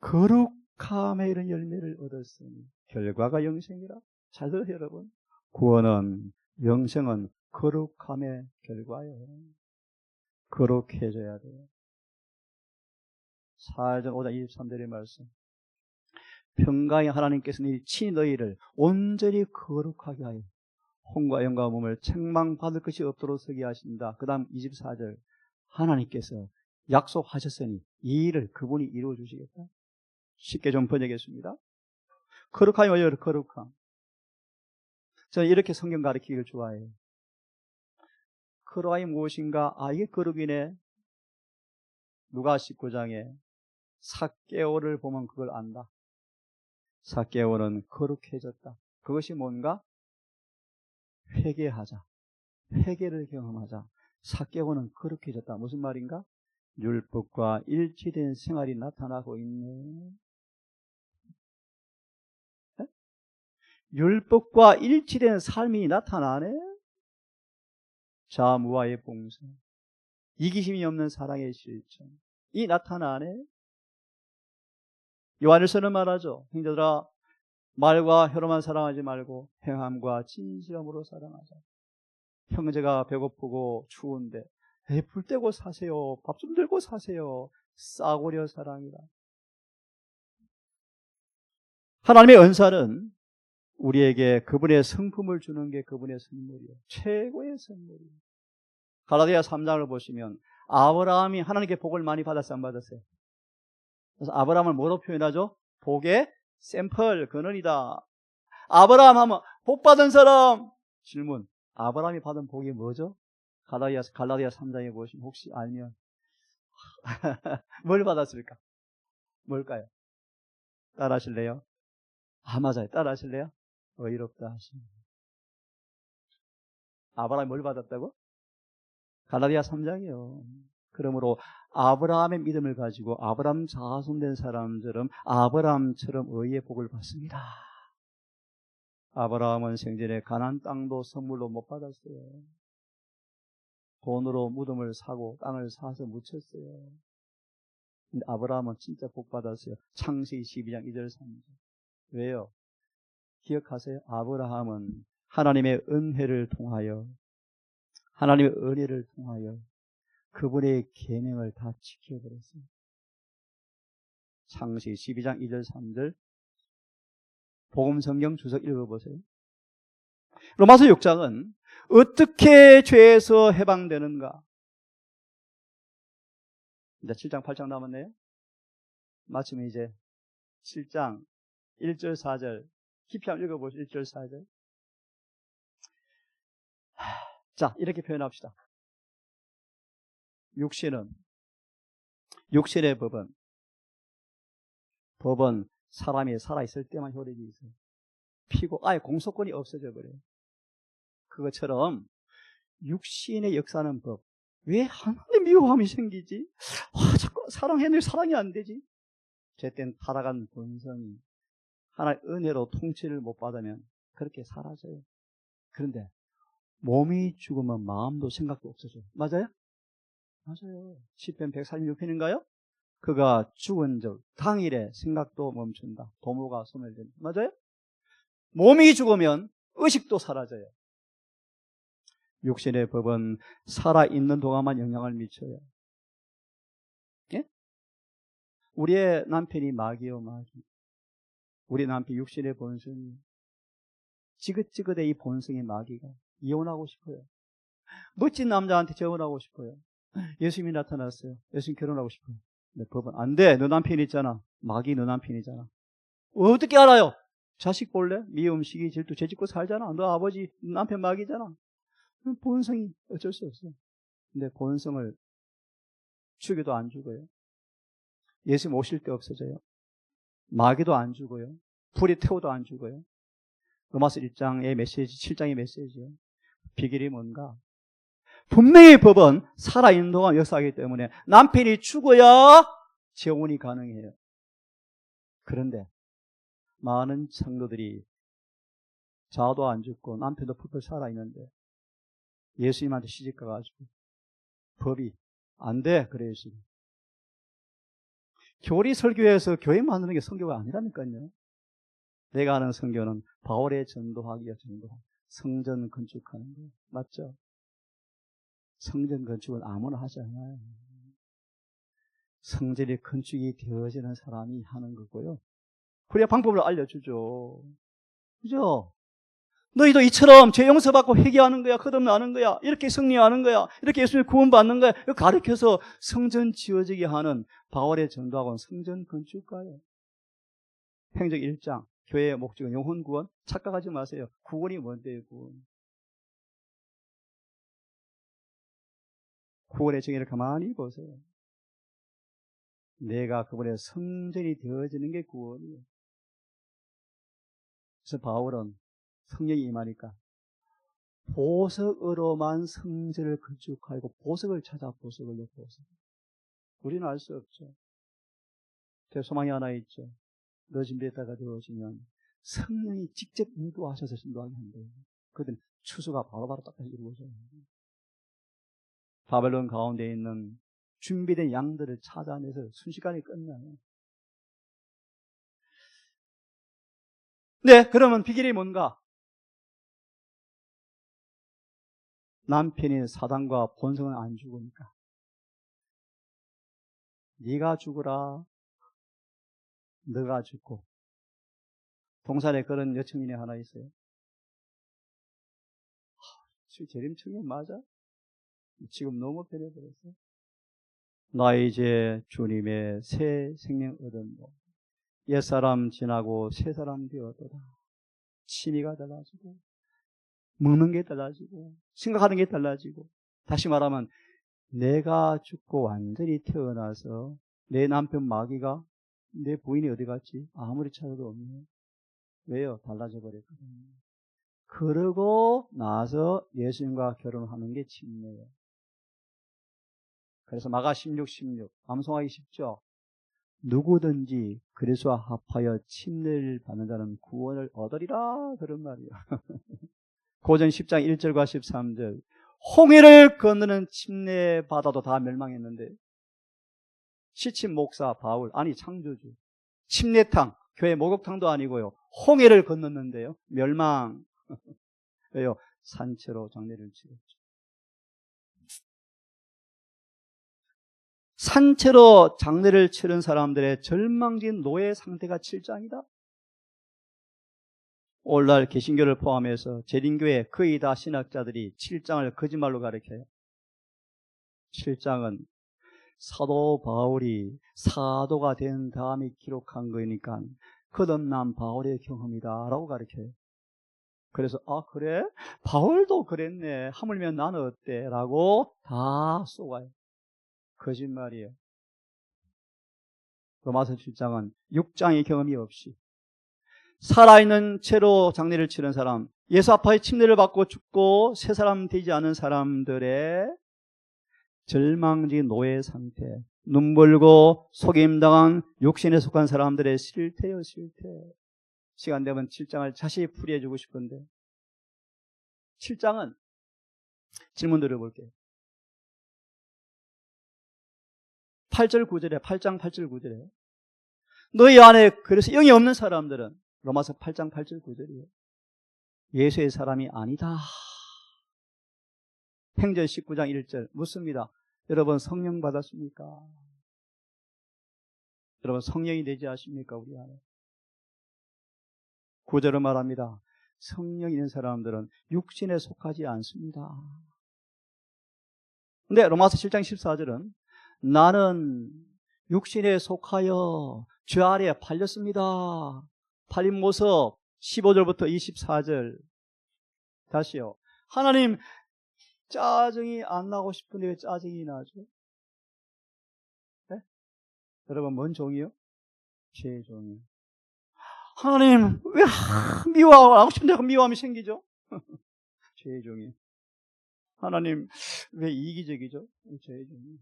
거룩함에 이르는 열매를 얻었으니 결과가 영생이라. 잘 들으세요 여러분. 구원은 영생은 거룩함의 결과예요. 거룩해져야 돼요. 4절 5장 23절의 말씀. 평강의 하나님께서는 친히 너희를 온전히 거룩하게 하여 혼과 영과 몸을 책망받을 것이 없도록 서게 하신다. 그 다음 24절. 하나님께서 약속하셨으니 이 일을 그분이 이루어 주시겠다. 쉽게 좀 번역했습니다. 거룩함이 뭐예요? 거룩함. 저는 이렇게 성경 가르치기를 좋아해요. 거룩함이 무엇인가? 이게 거룩이네. 누가 19장에 삭개오를 보면 그걸 안다. 삭개오는 거룩해졌다. 그것이 뭔가? 회개하자. 회개를 경험하자. 삭개오는 거룩해졌다. 무슨 말인가? 율법과 일치된 생활이 나타나고 있네. 네? 율법과 일치된 삶이 나타나네. 자무와의 봉사, 이기심이 없는 사랑의 실천, 이 나타나네. 요한일서는 말하죠. 형제들아, 말과 혀로만 사랑하지 말고 행함과 진실함으로 사랑하자. 형제가 배고프고 추운데 불 떼고 사세요. 밥 좀 들고 사세요. 싸구려 사랑이라. 하나님의 은사는 우리에게 그분의 성품을 주는 게 그분의 선물이에요. 최고의 선물이에요. 갈라디아 3장을 보시면 아브라함이 하나님께 복을 많이 받았어요, 안 받았어요? 그래서 아브라함을 뭐로 표현하죠? 복의 샘플, 근원이다. 아브라함 하면 복 받은 사람. 질문. 아브라함이 받은 복이 뭐죠? 갈라디아 3장에 보시면 혹시 알면 뭘 받았을까? 뭘까요? 따라 하실래요? 맞아요. 따라 하실래요? 의롭다 하십니다. 아브라함이 뭘 받았다고? 갈라디아 3장이요. 그러므로 아브라함의 믿음을 가지고 아브라함 자손된 사람들은 아브라함처럼 의의 복을 받습니다. 아브라함은 생전에 가나안 땅도 선물로 못 받았어요. 돈으로 무덤을 사고 땅을 사서 묻혔어요. 근데 아브라함은 진짜 복 받았어요. 창세기 12장 2절 3절. 왜요? 기억하세요? 아브라함은 하나님의 은혜를 통하여 하나님의 은혜를 통하여 그분의 계명을 다 지켜버렸어요. 창세기 12장 2절 3절 복음성경 주석 읽어보세요. 로마서 6장은 어떻게 죄에서 해방되는가? 이제 7장 8장 남았네요. 마치면 이제 7장 1절 4절 깊이 한번 읽어보시죠. 1절 4절. 자, 이렇게 표현합시다. 육신의 법은 사람이 살아있을 때만 효력이 있어요. 피고 아예 공소권이 없어져 버려요. 그것처럼 육신의 역사하는 법. 왜 하나님 미워함이 생기지? 자꾸 사랑했는데 사랑이 안 되지? 제땐 타락한 본성이 하나의 은혜로 통치를 못 받으면 그렇게 사라져요. 그런데 몸이 죽으면 마음도 생각도 없어져요. 맞아요? 맞아요. 시편 146편인가요? 그가 죽은 적 당일에 생각도 멈춘다. 도무가 소멸된다. 맞아요? 몸이 죽으면 의식도 사라져요. 육신의 법은 살아있는 동안만 영향을 미쳐요. 예? 우리의 남편이 마귀요, 마귀. 우리 남편 육신의 본성이 지긋지긋해. 이 본성의 마귀가 이혼하고 싶어요. 멋진 남자한테 재혼하고 싶어요. 예수님이 나타났어요. 예수님 결혼하고 싶어요. 근데 법은 안 돼. 너 남편 있잖아. 마귀 너 남편이잖아. 어떻게 알아요? 자식 볼래? 미움, 시기, 질투, 죄짓고 살잖아. 너 아버지 남편 마귀잖아. 본성이 어쩔 수 없어요. 근데 본성을 죽여도 안 죽어요. 예수님 오실 때 없어져요. 마귀도 안 죽어요. 불이 태워도 안 죽어요. 로마서 1장의 메시지, 7장의 메시지예요. 비결이 뭔가? 분명히 법은 살아있는 동안 역사하기 때문에 남편이 죽어야 재혼이 가능해요. 그런데 많은 성도들이 자도 안 죽고 남편도 푹푹 살아있는데 예수님한테 시집가가지고 법이 안 돼, 그래요. 예수님. 교리 설교에서 교회 만드는 게 선교가 아니라니까요. 내가 아는 선교는 바울의 전도하기야 전도하기. 성전 건축하는 거예요. 맞죠? 성전 건축은 아무나 하지 않아요. 성전이 건축이 되어지는 사람이 하는 거고요. 그래야 방법을 알려주죠. 그죠? 너희도 이처럼 죄 용서받고 회개하는 거야. 거듭나는 거야. 이렇게 승리하는 거야. 이렇게 예수님 구원받는 거야. 이거 가르쳐서 성전 지어지게 하는 바울의 전도학원 성전 건축가예요. 행적 1장 교회의 목적은 영혼 구원. 착각하지 마세요. 구원이 뭔데요? 구원의 정의를 가만히 보세요. 내가 그분의 성전이 되어지는 게 구원이에요. 그래서 바울은 성령이 임하니까 보석으로만 성전을 건축하고 보석을 찾아 보석을 넣고 우리는 알 수 없죠. 대소망이 하나 있죠. 늦은 데다가 되어지면 성령이 직접 인도하셔서 인도하게 한대요. 그들은 추수가 바로바로 딱 이루어져요. 바벨론 가운데 있는 준비된 양들을 찾아내서 순식간에 끝나요. 네, 그러면 비결이 뭔가? 남편이 사단과 본성은 안 죽으니까. 네가 죽으라. 너가 죽고. 동산에 그런 여청인이 하나 있어요. 재림청년 맞아? 지금 너무 변해버렸어. 나 이제 주님의 새 생명 얻었노. 옛사람 지나고 새사람 되었도다. 취미가 달라지고 먹는 게 달라지고 생각하는 게 달라지고, 다시 말하면 내가 죽고 완전히 태어나서 내 남편 마귀가 내 부인이 어디 갔지? 아무리 찾아도 없네. 왜요? 달라져 버렸거든요. 그러고 나서 예수님과 결혼하는 게 침례예요. 그래서 마가 16:16 암송하기 쉽죠? 누구든지 그리스도와 합하여 침례를 받는 자는 구원을 얻으리라, 그런 말이에요. 고전 10장 1절과 13절 홍해를 건너는 침례 받아도 다 멸망했는데, 시침 목사 바울, 아니 창조주, 침례탕, 교회 목욕탕도 아니고요, 홍해를 건넜는데요, 멸망. 왜요? 산채로 장례를 치렀죠. 산채로 장례를 치른 사람들의 절망진 노예 상태가 7장이다. 오늘날 개신교를 포함해서 재림교회 거의 다 신학자들이 7장을 거짓말로 가르쳐요. 7장은 사도 바울이 사도가 된 다음에 기록한 거니까 거듭난 바울의 경험이다 라고 가르쳐요. 그래서 그래? 바울도 그랬네. 하물며 나는 어때? 라고 다 쏘가요. 거짓말이에요. 로마서 7장은 6장의 경험이 없이 살아있는 채로 장례를 치른 사람, 예수 앞에 침례를 받고 죽고 새 사람 되지 않은 사람들의 절망적인 노예 상태, 눈물고 속임당한 육신에 속한 사람들의 실태요, 실태. 시간 되면 7장을 자세히 풀이해주고 싶은데, 7장은 질문 드려볼게요. 8절 9절에 8장 8절 9절에 너희 안에 그래서 영이 없는 사람들은, 로마서 8장 8절 9절이에요. 예수의 사람이 아니다. 행전 19장 1절 묻습니다. 여러분 성령 받았습니까? 여러분 성령이 내재하십니까? 우리 안에. 9절은 말합니다. 성령 있는 사람들은 육신에 속하지 않습니다. 근데 로마서 7장 14절은 나는 육신에 속하여 주 아래에 팔렸습니다. 팔린 모습 15절부터 24절. 다시요. 하나님, 짜증이 안 나고 싶은데 왜 짜증이 나죠? 네? 여러분 뭔 종이요? 죄의 종이요. 하나님, 왜 미워하고 싶은데 미워함이 생기죠? 죄의 종이요. 하나님, 왜 이기적이죠? 죄의 종이요.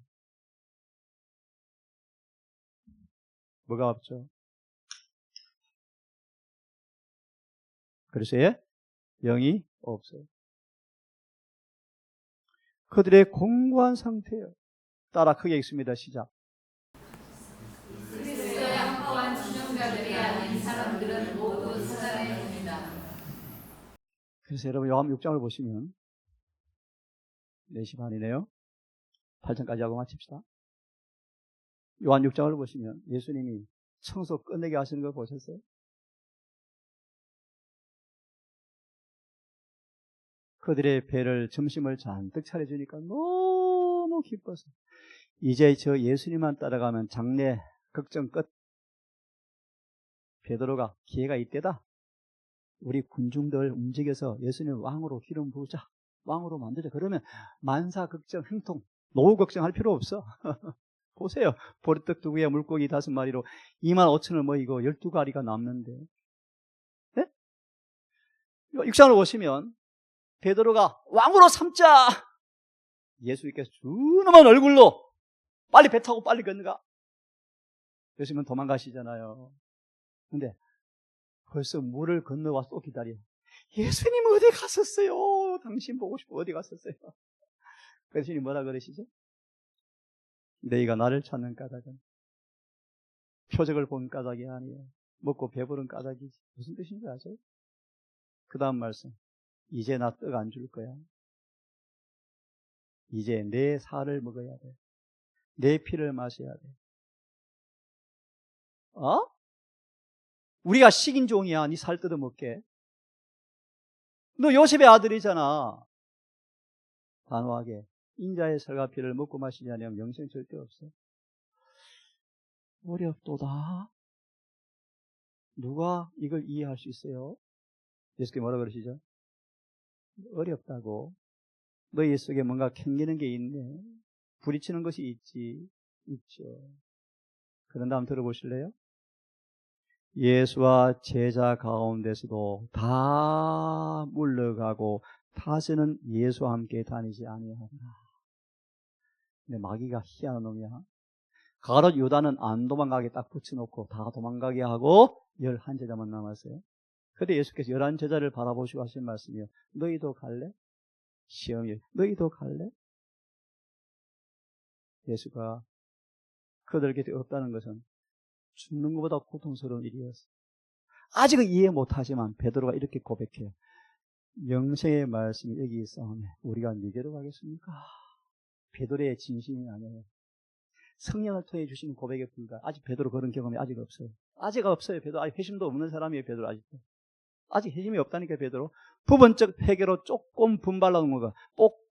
뭐가 없죠? 그래서 영이 없어요. 그들의 공고한 상태예요. 따라 크게 읽습니다. 시작. 그리스도의 확고한 추종자들이 아닌 사람들은 모두 사단의 종이다. 그래서 여러분 요한 6장을 보시면 4시 반이네요. 8장까지 하고 마칩시다. 요한 6장을 보시면 예수님이 청소 끝내게 하시는 걸 보셨어요? 그들의 배를 점심을 잔뜩 차려주니까 너무 기뻐서 이제 저 예수님만 따라가면 장례 걱정 끝. 베드로가 기회가 이때다. 우리 군중들 움직여서 예수님 왕으로 기름 부으자. 왕으로 만들자. 그러면 만사 걱정, 행통, 노후 걱정할 필요 없어. 보세요. 보리떡 2개에 물고기 5마리로 25,000을 모이고 12가리가 남는데. 네? 6장을 보시면 베드로가 왕으로 삼자. 예수님께서 준엄한 얼굴로 빨리 배 타고 빨리 건너가. 예수님은 도망가시잖아요. 근데 벌써 물을 건너와서 또 기다려. 예수님 어디 갔었어요? 당신 보고 싶어. 어디 갔었어요? 예수님이 뭐라 그러시죠? 너희가 나를 찾는 까닭은 표적을 본 까닭이 아니에요. 먹고 배부른 까닭이지. 무슨 뜻인지 아세요? 그 다음 말씀. 이제 나 떡 안 줄 거야. 이제 내 살을 먹어야 돼. 내 피를 마셔야 돼. 어? 우리가 식인종이야. 네 살 뜯어먹게. 너 요셉의 아들이잖아. 단호하게 인자의 살과 피를 먹고 마시지 않으면 영생 절대 없어. 어렵도다. 누가 이걸 이해할 수 있어요? 예수님이 뭐라 그러시죠? 어렵다고. 너희 속에 뭔가 캥기는 게 있네. 부딪히는 것이 있죠. 그런 다음 들어보실래요? 예수와 제자 가운데서도 다 물러가고 다시는 예수와 함께 다니지 아니하리라. 근데 마귀가 희한한 놈이야. 가롯 유다는 안 도망가게 딱 붙여놓고 다 도망가게 하고 11제자만 남았어요. 그때 예수께서 11제자를 바라보시고 하신 말씀이요. 너희도 갈래? 시험이 너희도 갈래? 예수가 그들 곁에 없다는 것은 죽는 것보다 고통스러운 일이었어요. 아직은 이해 못하지만 베드로가 이렇게 고백해요. 영생의 말씀이 여기 있사오매 우리가 누구로 가겠습니까? 베드로의 진심이 아니에요. 성령을 통해 주시는 고백에 불과. 아직 베드로 그런 경험이 아직 없어요. 아직 없어요. 베드로 아직 회심도 없는 사람이에요. 베드로 아직도. 아직 회심이 없다니까 베드로. 부분적 회개로 조금 분발해 놓은 거,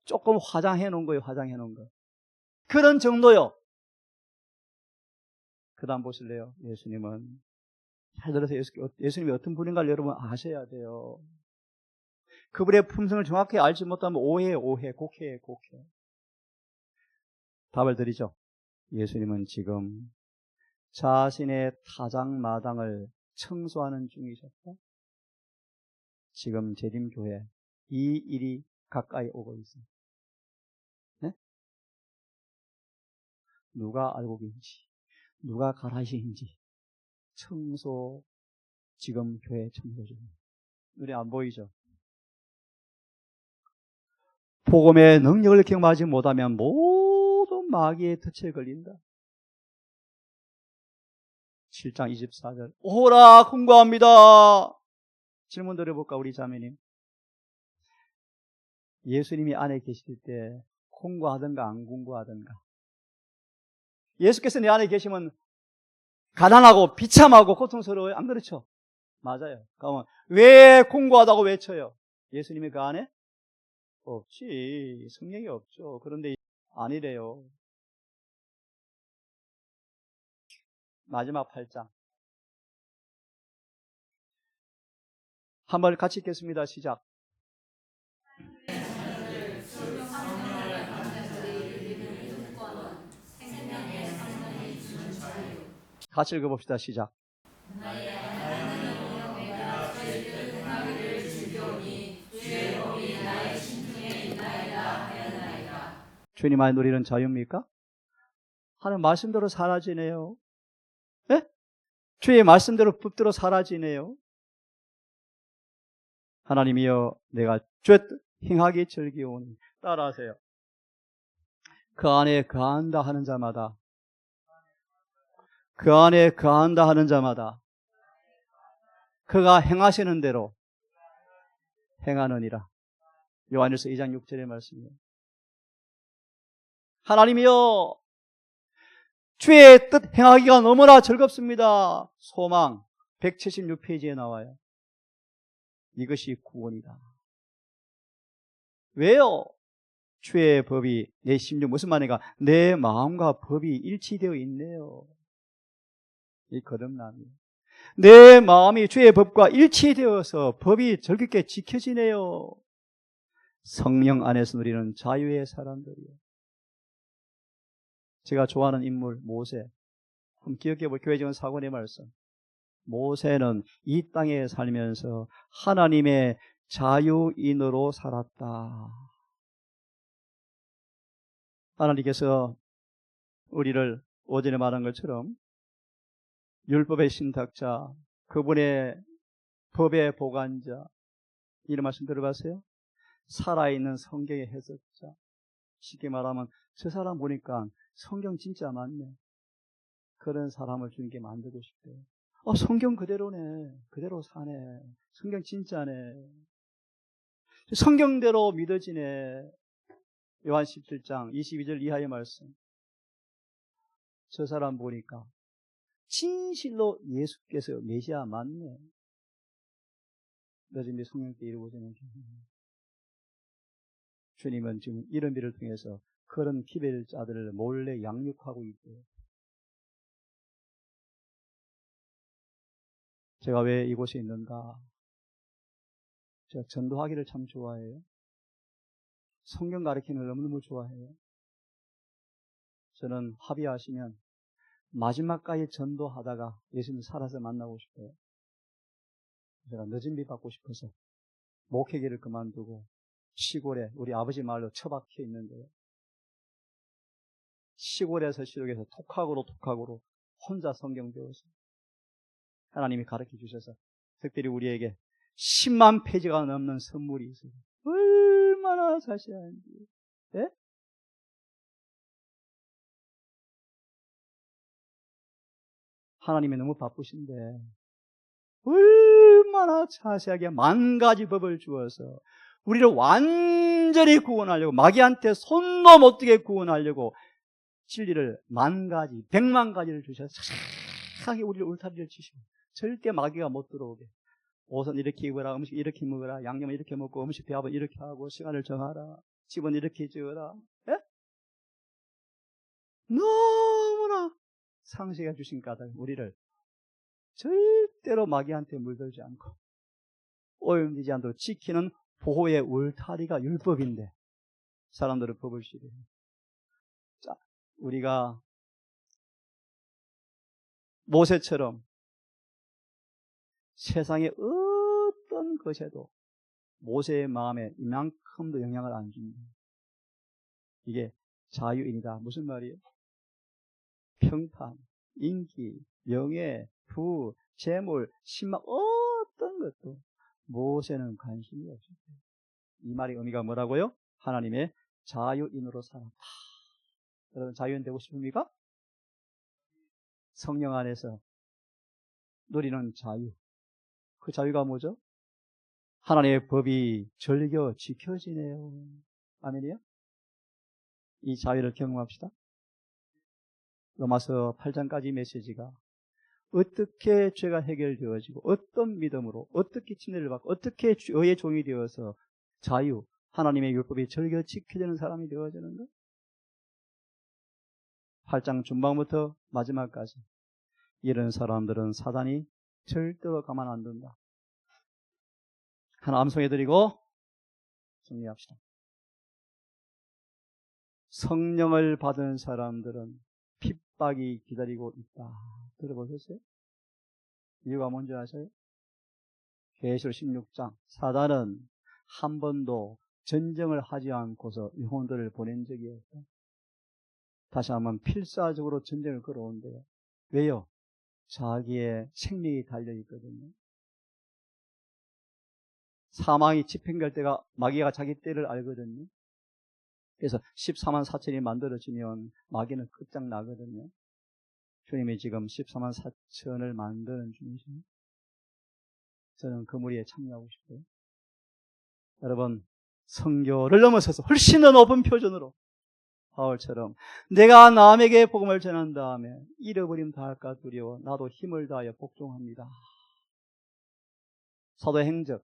조금 화장해 놓은 거예요. 화장해 놓은 거. 그런 정도요. 그 다음 보실래요? 예수님은 잘 들으세요. 예수님이 어떤 분인가를 여러분 아셔야 돼요. 그분의 품성을 정확히 알지 못하면 오해, 곡해. 답을 드리죠. 예수님은 지금 자신의 타작마당을 청소하는 중이셨고 지금 재림교회 이 일이 가까이 오고 있어요. 네? 누가 알고 계신지 누가 가라시인지 청소 지금 교회 청소 중입니다. 눈에 안 보이죠? 복음의 능력을 경험하지 못하면 모든 마귀의 덫에 걸린다. 7장 24절 오라 공고합니다. 질문 드려볼까 우리 자매님. 예수님이 안에 계실 때 공고하든가 안 공고하든가. 예수께서 내 안에 계시면 가난하고 비참하고 고통스러워요? 안 그렇죠? 맞아요. 그러면 왜 공고하다고 외쳐요? 예수님이 그 안에? 없지. 성령이 없죠. 그런데 아니래요. 마지막 8장. 한번 같이 읽겠습니다. 시작. 같이 읽어봅시다. 시작. 주님 안에 누리는 자유입니까? 하는 말씀대로 사라지네요. 네? 주의 말씀대로 붙들어 사라지네요. 하나님이여 내가 죄 행하기 즐기오니 따라하세요. 그 안에 거한다 하는 자마다 그 안에 거한다 하는 자마다 그가 행하시는 대로 행하느니라. 요한일서 2장 6절의 말씀이에요. 하나님이여 주의 뜻 행하기가 너무나 즐겁습니다. 소망 176페이지에 나와요. 이것이 구원이다. 왜요? 주의 법이 내 심령 무슨 말인가? 내 마음과 법이 일치되어 있네요. 이 거듭남이 내 마음이 주의 법과 일치되어서 법이 즐겁게 지켜지네요. 성령 안에서 누리는 자유의 사람들이요. 제가 좋아하는 인물 모세. 한번 기억해볼 교회적인 사관의 말씀. 모세는 이 땅에 살면서 하나님의 자유인으로 살았다. 하나님께서 우리를 오전에 말한 것처럼 율법의 신탁자, 그분의 법의 보관자, 이런 말씀 들어봤어요? 살아있는 성경의 해석자. 쉽게 말하면 저 사람 보니까 성경 진짜 맞네. 그런 사람을 주님께 만들고 싶대요. 성경 그대로네. 그대로 사네. 성경 진짜네. 성경대로 믿어지네. 요한 17장 22절 이하의 말씀. 저 사람 보니까 진실로 예수께서 메시아 맞네. 늦은비 성령 때 이루어지는 주님은 지금 이런 비를 통해서 그런 기별자들을 몰래 양육하고 있대요. 제가 왜 이곳에 있는가? 제가 전도하기를 참 좋아해요. 성경 가르치는 걸 너무너무 좋아해요. 저는 합의하시면 마지막까지 전도하다가 예수님 살아서 만나고 싶어요. 제가 늦은 비 받고 싶어서 목회기를 그만두고 시골에 우리 아버지 마을로 처박혀 있는데요. 시골에서 시골에서 톡학으로 혼자 성경 배워서 하나님이 가르쳐 주셔서 특별히 우리에게 10만 페이지가 넘는 선물이 있어요. 얼마나 자세한지. 예? 하나님이 너무 바쁘신데 얼마나 자세하게 10,000가지 법을 주어서 우리를 완전히 구원하려고, 마귀한테 손도 못 대게 구원하려고 진리를 10,000가지, 100,000가지를 주셔서 자세하게 우리를 울타리를 치시고 절대 마귀가 못 들어오게, 옷은 이렇게 입어라, 음식 이렇게 먹어라, 양념은 이렇게 먹고 음식 배합은 이렇게 하고 시간을 정하라, 집은 이렇게 지어라. 예? 너무나 상세하게 주신 까닭 우리를 절대로 마귀한테 물들지 않고 오염되지 않도록 지키는 보호의 울타리가 율법인데 사람들은 법을 싫어해요. 자, 우리가 모세처럼 세상의 어떤 것에도 모세의 마음에 이만큼도 영향을 안 줍니다. 이게 자유인이다. 무슨 말이에요? 평판, 인기, 명예, 부, 재물, 신망 어떤 것도 모세는 관심이 없었어요. 이 말의 의미가 뭐라고요? 하나님의 자유인으로 살았다. 여러분 자유인 되고 싶습니까? 성령 안에서 누리는 자유. 그 자유가 뭐죠? 하나님의 법이 절겨 지켜지네요. 아멘이요? 이 자유를 경험합시다. 로마서 8장까지 메시지가 어떻게 죄가 해결되어지고 어떤 믿음으로 어떻게 침례를 받고 어떻게 의의 종이 되어서 자유, 하나님의 율법이 절겨 지켜지는 사람이 되어지는가? 8장 중반부터 마지막까지 이런 사람들은 사단이 절대로 가만 안 둔다. 하나 암송해드리고 정리합시다. 성령을 받은 사람들은 핍박이 기다리고 있다. 들어보셨어요? 이유가 뭔지 아세요? 계시록 16장 사단은 한 번도 전쟁을 하지 않고서 영혼들을 보낸 적이 없다. 다시 한번 필사적으로 전쟁을 걸어온대요. 왜요? 자기의 생명이 달려있거든요. 사망이 집행될 때가 마귀가 자기 때를 알거든요. 그래서 14만 4천이 만들어지면 마귀는 끝장나거든요. 주님이 지금 14만 4천을 만드는 중이십니다. 저는 그 무리에 참여하고 싶어요. 여러분, 성교를 넘어서서 훨씬 더 높은 표준으로 바울처럼 내가 남에게 복음을 전한 다음에 잃어버림 당할까 두려워 나도 힘을 다하여 복종합니다. 사도행적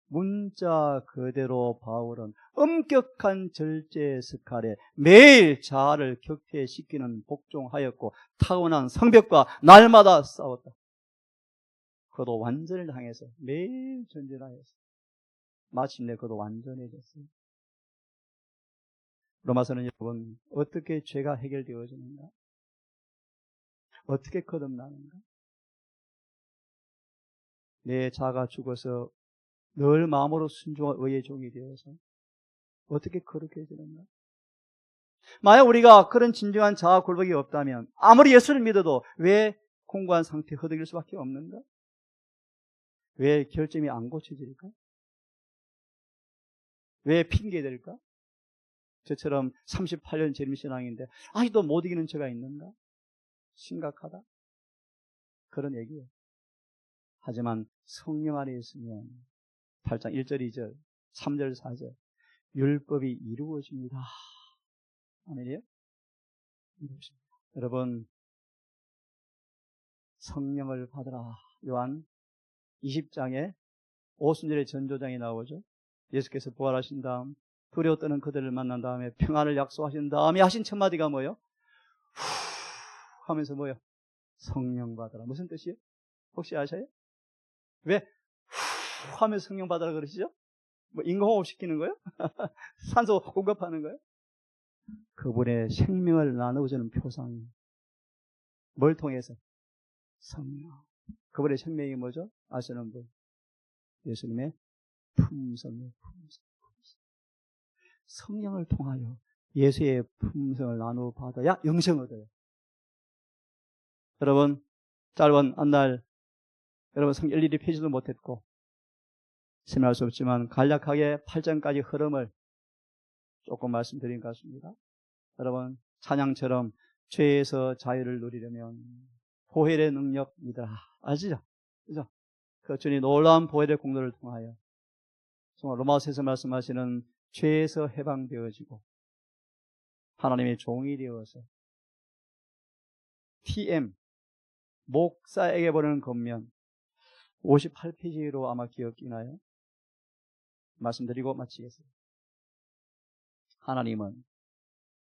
문자 그대로 바울은 엄격한 절제 스칼에 매일 자아를 격퇴시키는 복종하였고 타고난 성벽과 날마다 싸웠다. 그도 완전을 당해서 매일 전진하였어. 마침내 그도 완전해졌어요. 로마서는 여러분 어떻게 죄가 해결되어지는가? 어떻게 거듭나는가? 내 자아가 죽어서 늘 마음으로 순종한 의의 종이 되어서 어떻게 거룩해지는가? 만약 우리가 그런 진정한 자아 굴복이 없다면 아무리 예수를 믿어도 왜 공고한 상태에 허덕일 수밖에 없는가? 왜 결점이 안 고쳐질까? 왜 핑계될까? 저처럼 38년 재림신앙인데 아직도 못 이기는 죄가 있는가? 심각하다. 그런 얘기예요. 하지만 성령 안에 있으면 8장 1절, 2절, 3절, 4절 율법이 이루어집니다. 아멘이요? 이루어집니다. 여러분, 성령을 받으라. 요한 20장에 오순절의 전조장이 나오죠. 예수께서 부활하신 다음 두려워 떠는 그들을 만난 다음에 평안을 약속하신 다음에 하신 첫 마디가 뭐예요? 후 하면서 뭐예요? 성령 받으라. 무슨 뜻이에요? 혹시 아셔요? 왜 후 하면서 성령 받으라 그러시죠? 뭐 인공호흡 시키는 거예요? 산소 공급하는 거예요? 그분의 생명을 나누어주는 표상이 뭘 통해서? 성령. 그분의 생명이 뭐죠? 아시는 분? 예수님의 품성이에요. 품성. 성령을 통하여 예수의 품성을 나누어 받아야 영생을 얻어요. 여러분, 짧은 한날 여러분 성경 일일이 펴지도 못했고 설명할 수 없지만 간략하게 8장까지 흐름을 조금 말씀드린 것 같습니다. 여러분, 찬양처럼 죄에서 자유를 누리려면 보혈의 능력이다. 아시죠? 그죠? 그 주님 놀라운 보혈의 공로를 통하여 정말 로마서에서 말씀하시는 죄에서 해방되어지고 하나님의 종이 되어서 TM 목사에게 보내는 겉면 58페이지로 아마 기억이 나요. 말씀드리고 마치겠습니다. 하나님은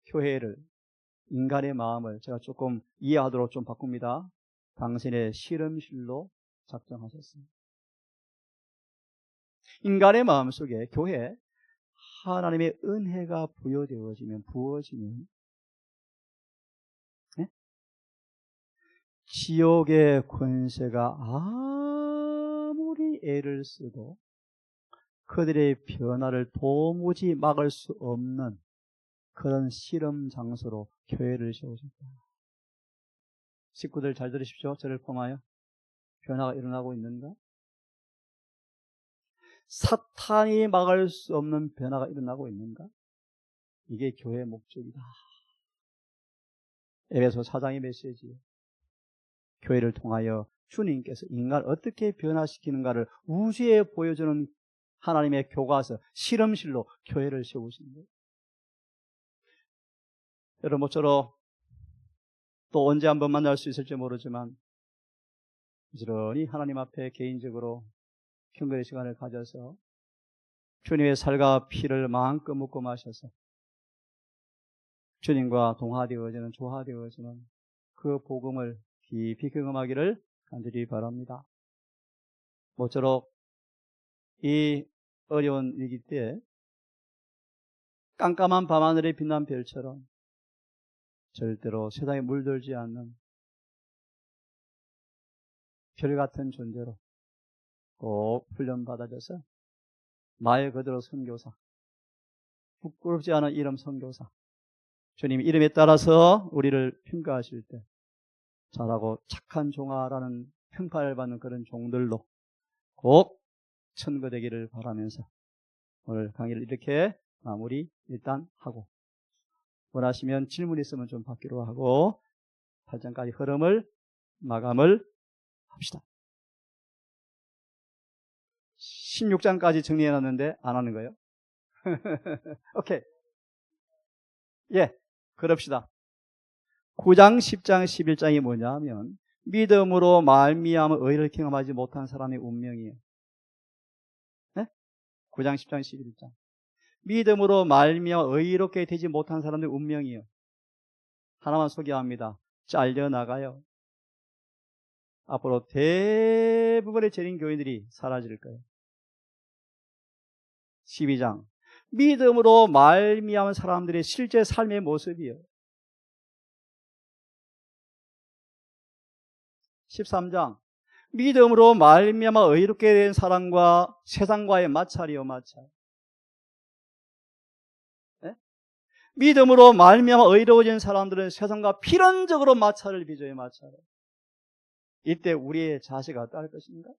교회를 인간의 마음을 제가 조금 이해하도록 좀 바꿉니다. 당신의 실험실로 작정하셨습니다. 인간의 마음 속에 교회 하나님의 은혜가 부여되어지면 네? 지옥의 권세가 아무리 애를 써도 그들의 변화를 도무지 막을 수 없는 그런 실험 장소로 교회를 세우셨다. 식구들 잘 들으십시오. 저를 포함하여 변화가 일어나고 있는가? 사탄이 막을 수 없는 변화가 일어나고 있는가? 이게 교회의 목적이다. 에베소 4장의 메시지예요. 교회를 통하여 주님께서 인간을 어떻게 변화시키는가를 우주에 보여주는 하나님의 교과서, 실험실로 교회를 세우신 거예요. 여러분 모쪼록 또 언제 한번 만날 수 있을지 모르지만 부지런히 하나님 앞에 개인적으로 경건의 시간을 가져서 주님의 살과 피를 마음껏 묻고 마셔서 주님과 동화되어지는 조화되어지는 그 복음을 깊이 경험하기를 간절히 바랍니다. 모쪼록 이 어려운 위기 때 깜깜한 밤하늘에 빛난 별처럼 절대로 세상에 물들지 않는 별 같은 존재로 꼭 훈련받아져서 말 그대로 선교사, 부끄럽지 않은 이름 선교사, 주님 이름에 따라서 우리를 평가하실 때 잘하고 착한 종아라는 평가를 받는 그런 종들로 꼭 천거되기를 바라면서 오늘 강의를 이렇게 마무리 일단 하고 원하시면 질문 있으면 좀 받기로 하고 8장까지 흐름을 마감을 합시다. 16장까지 정리해놨는데 안 하는 거예요? 오케이. 예, 그럽시다. 9장, 10장, 11장이 뭐냐면 믿음으로 말미암아 의를 경험하지 못한 사람의 운명이에요. 네? 9장, 10장, 11장. 믿음으로 말미암아 의롭게 되지 못한 사람들의 운명이에요. 하나만 소개합니다. 잘려나가요. 앞으로 대부분의 재림 교인들이 사라질 거예요. 12장. 믿음으로 말미암은 사람들의 실제 삶의 모습이에요. 13장. 믿음으로 말미암아 의롭게 된 사람과 세상과의 마찰이요, 마찰. 네? 믿음으로 말미암아 의로워진 사람들은 세상과 필연적으로 마찰을 빚어요, 마찰. 이때 우리의 자세가 어떠할 것인가?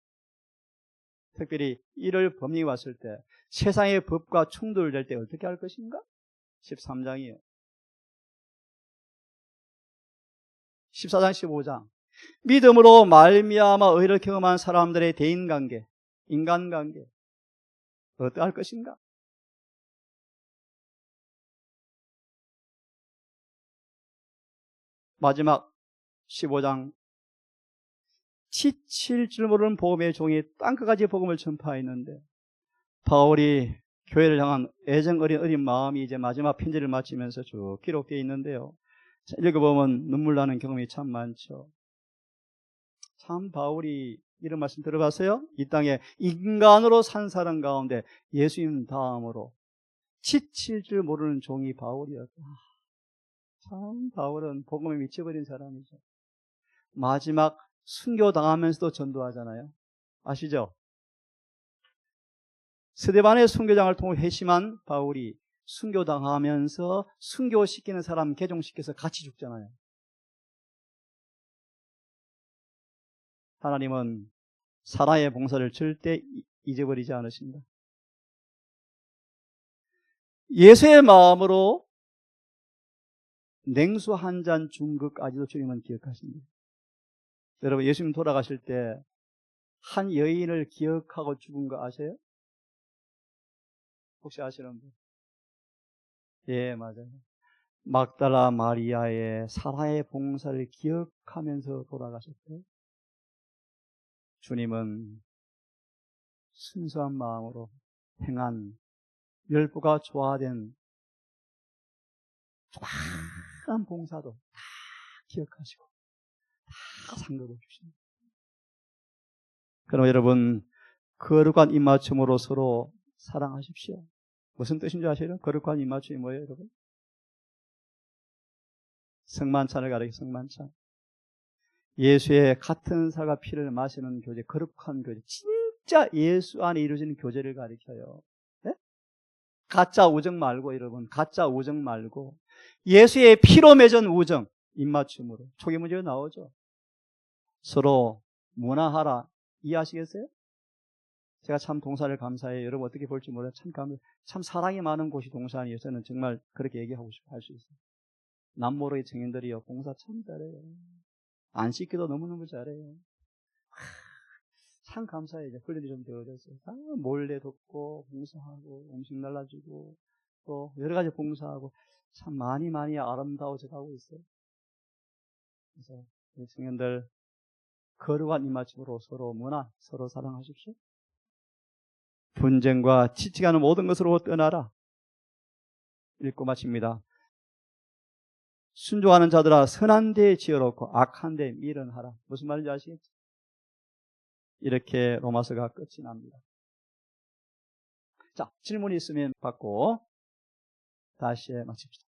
특별히 이를 범령이 왔을 때 세상의 법과 충돌될 때 어떻게 할 것인가? 13장이에요. 14장, 15장. 믿음으로 말미암아 의를 경험한 사람들의 대인관계, 인간관계 어떠할 것인가? 마지막 15장 지칠 줄 모르는 복음의 종이 땅끝까지 복음을 전파했는데 바울이 교회를 향한 애정 어린 마음이 이제 마지막 편지를 마치면서 쭉 기록되어 있는데요. 자, 읽어보면 눈물 나는 경험이 참 많죠. 참 바울이 이런 말씀 들어봤어요? 이 땅에 인간으로 산 사람 가운데 예수님 다음으로 지칠 줄 모르는 종이 바울이었다. 참 바울은 복음에 미쳐버린 사람이죠. 마지막 순교당하면서도 전도하잖아요. 아시죠? 스데반의 순교장을 통해 회심한 바울이 순교당하면서 순교시키는 사람 개종시켜서 같이 죽잖아요. 하나님은 사랑의 봉사를 절대 잊어버리지 않으십니다. 예수의 마음으로 냉수 한 잔 준 것까지도 주님은 기억하십니다. 여러분, 예수님 돌아가실 때 한 여인을 기억하고 죽은 거 아세요? 혹시 아시는 분? 예, 맞아요. 막달라 마리아의 사랑의 봉사를 기억하면서 돌아가셨대요. 주님은 순수한 마음으로 행한 멸부가 조화된 조그마한 봉사도 다 기억하시고 다 상급을 주십니다. 그럼 여러분, 거룩한 입맞춤으로 서로 사랑하십시오. 무슨 뜻인지 아시죠? 거룩한 입맞춤이 뭐예요, 여러분? 성만찬을 가리켜 성만찬. 예수의 같은 살과 피를 마시는 교제, 거룩한 교제, 진짜 예수 안에 이루어지는 교제를 가리켜요. 네? 가짜 우정 말고, 여러분, 가짜 우정 말고 예수의 피로 맺은 우정, 입맞춤으로. 초기 문제가 나오죠. 서로 문화하라. 이해하시겠어요? 제가 참 동사를 감사해요. 여러분 어떻게 볼지 몰라요. 참 사랑이 많은 곳이 동산이에요. 저는 정말 그렇게 얘기하고 싶어 할 수 있어요. 남모르의 청년들이요, 봉사 참 잘해요. 안 씻기도 너무너무 잘해요. 참 감사해요. 이제 훈련이 좀 되어졌어요. 몰래 돕고 봉사하고 음식 날라주고 또 여러 가지 봉사하고 참 많이 아름다워져 가고 있어요. 그래서 우리 청년들 거룩한 입맞춤으로 서로 문화, 서로 사랑하십시오. 분쟁과 지치게 하는 모든 것으로 떠나라. 읽고 마칩니다. 순종하는 자들아 선한 데 지어놓고 악한 데 미련하라. 무슨 말인지 아시겠죠? 이렇게 로마서가 끝이 납니다. 자, 질문이 있으면 받고 다시 마칩시다.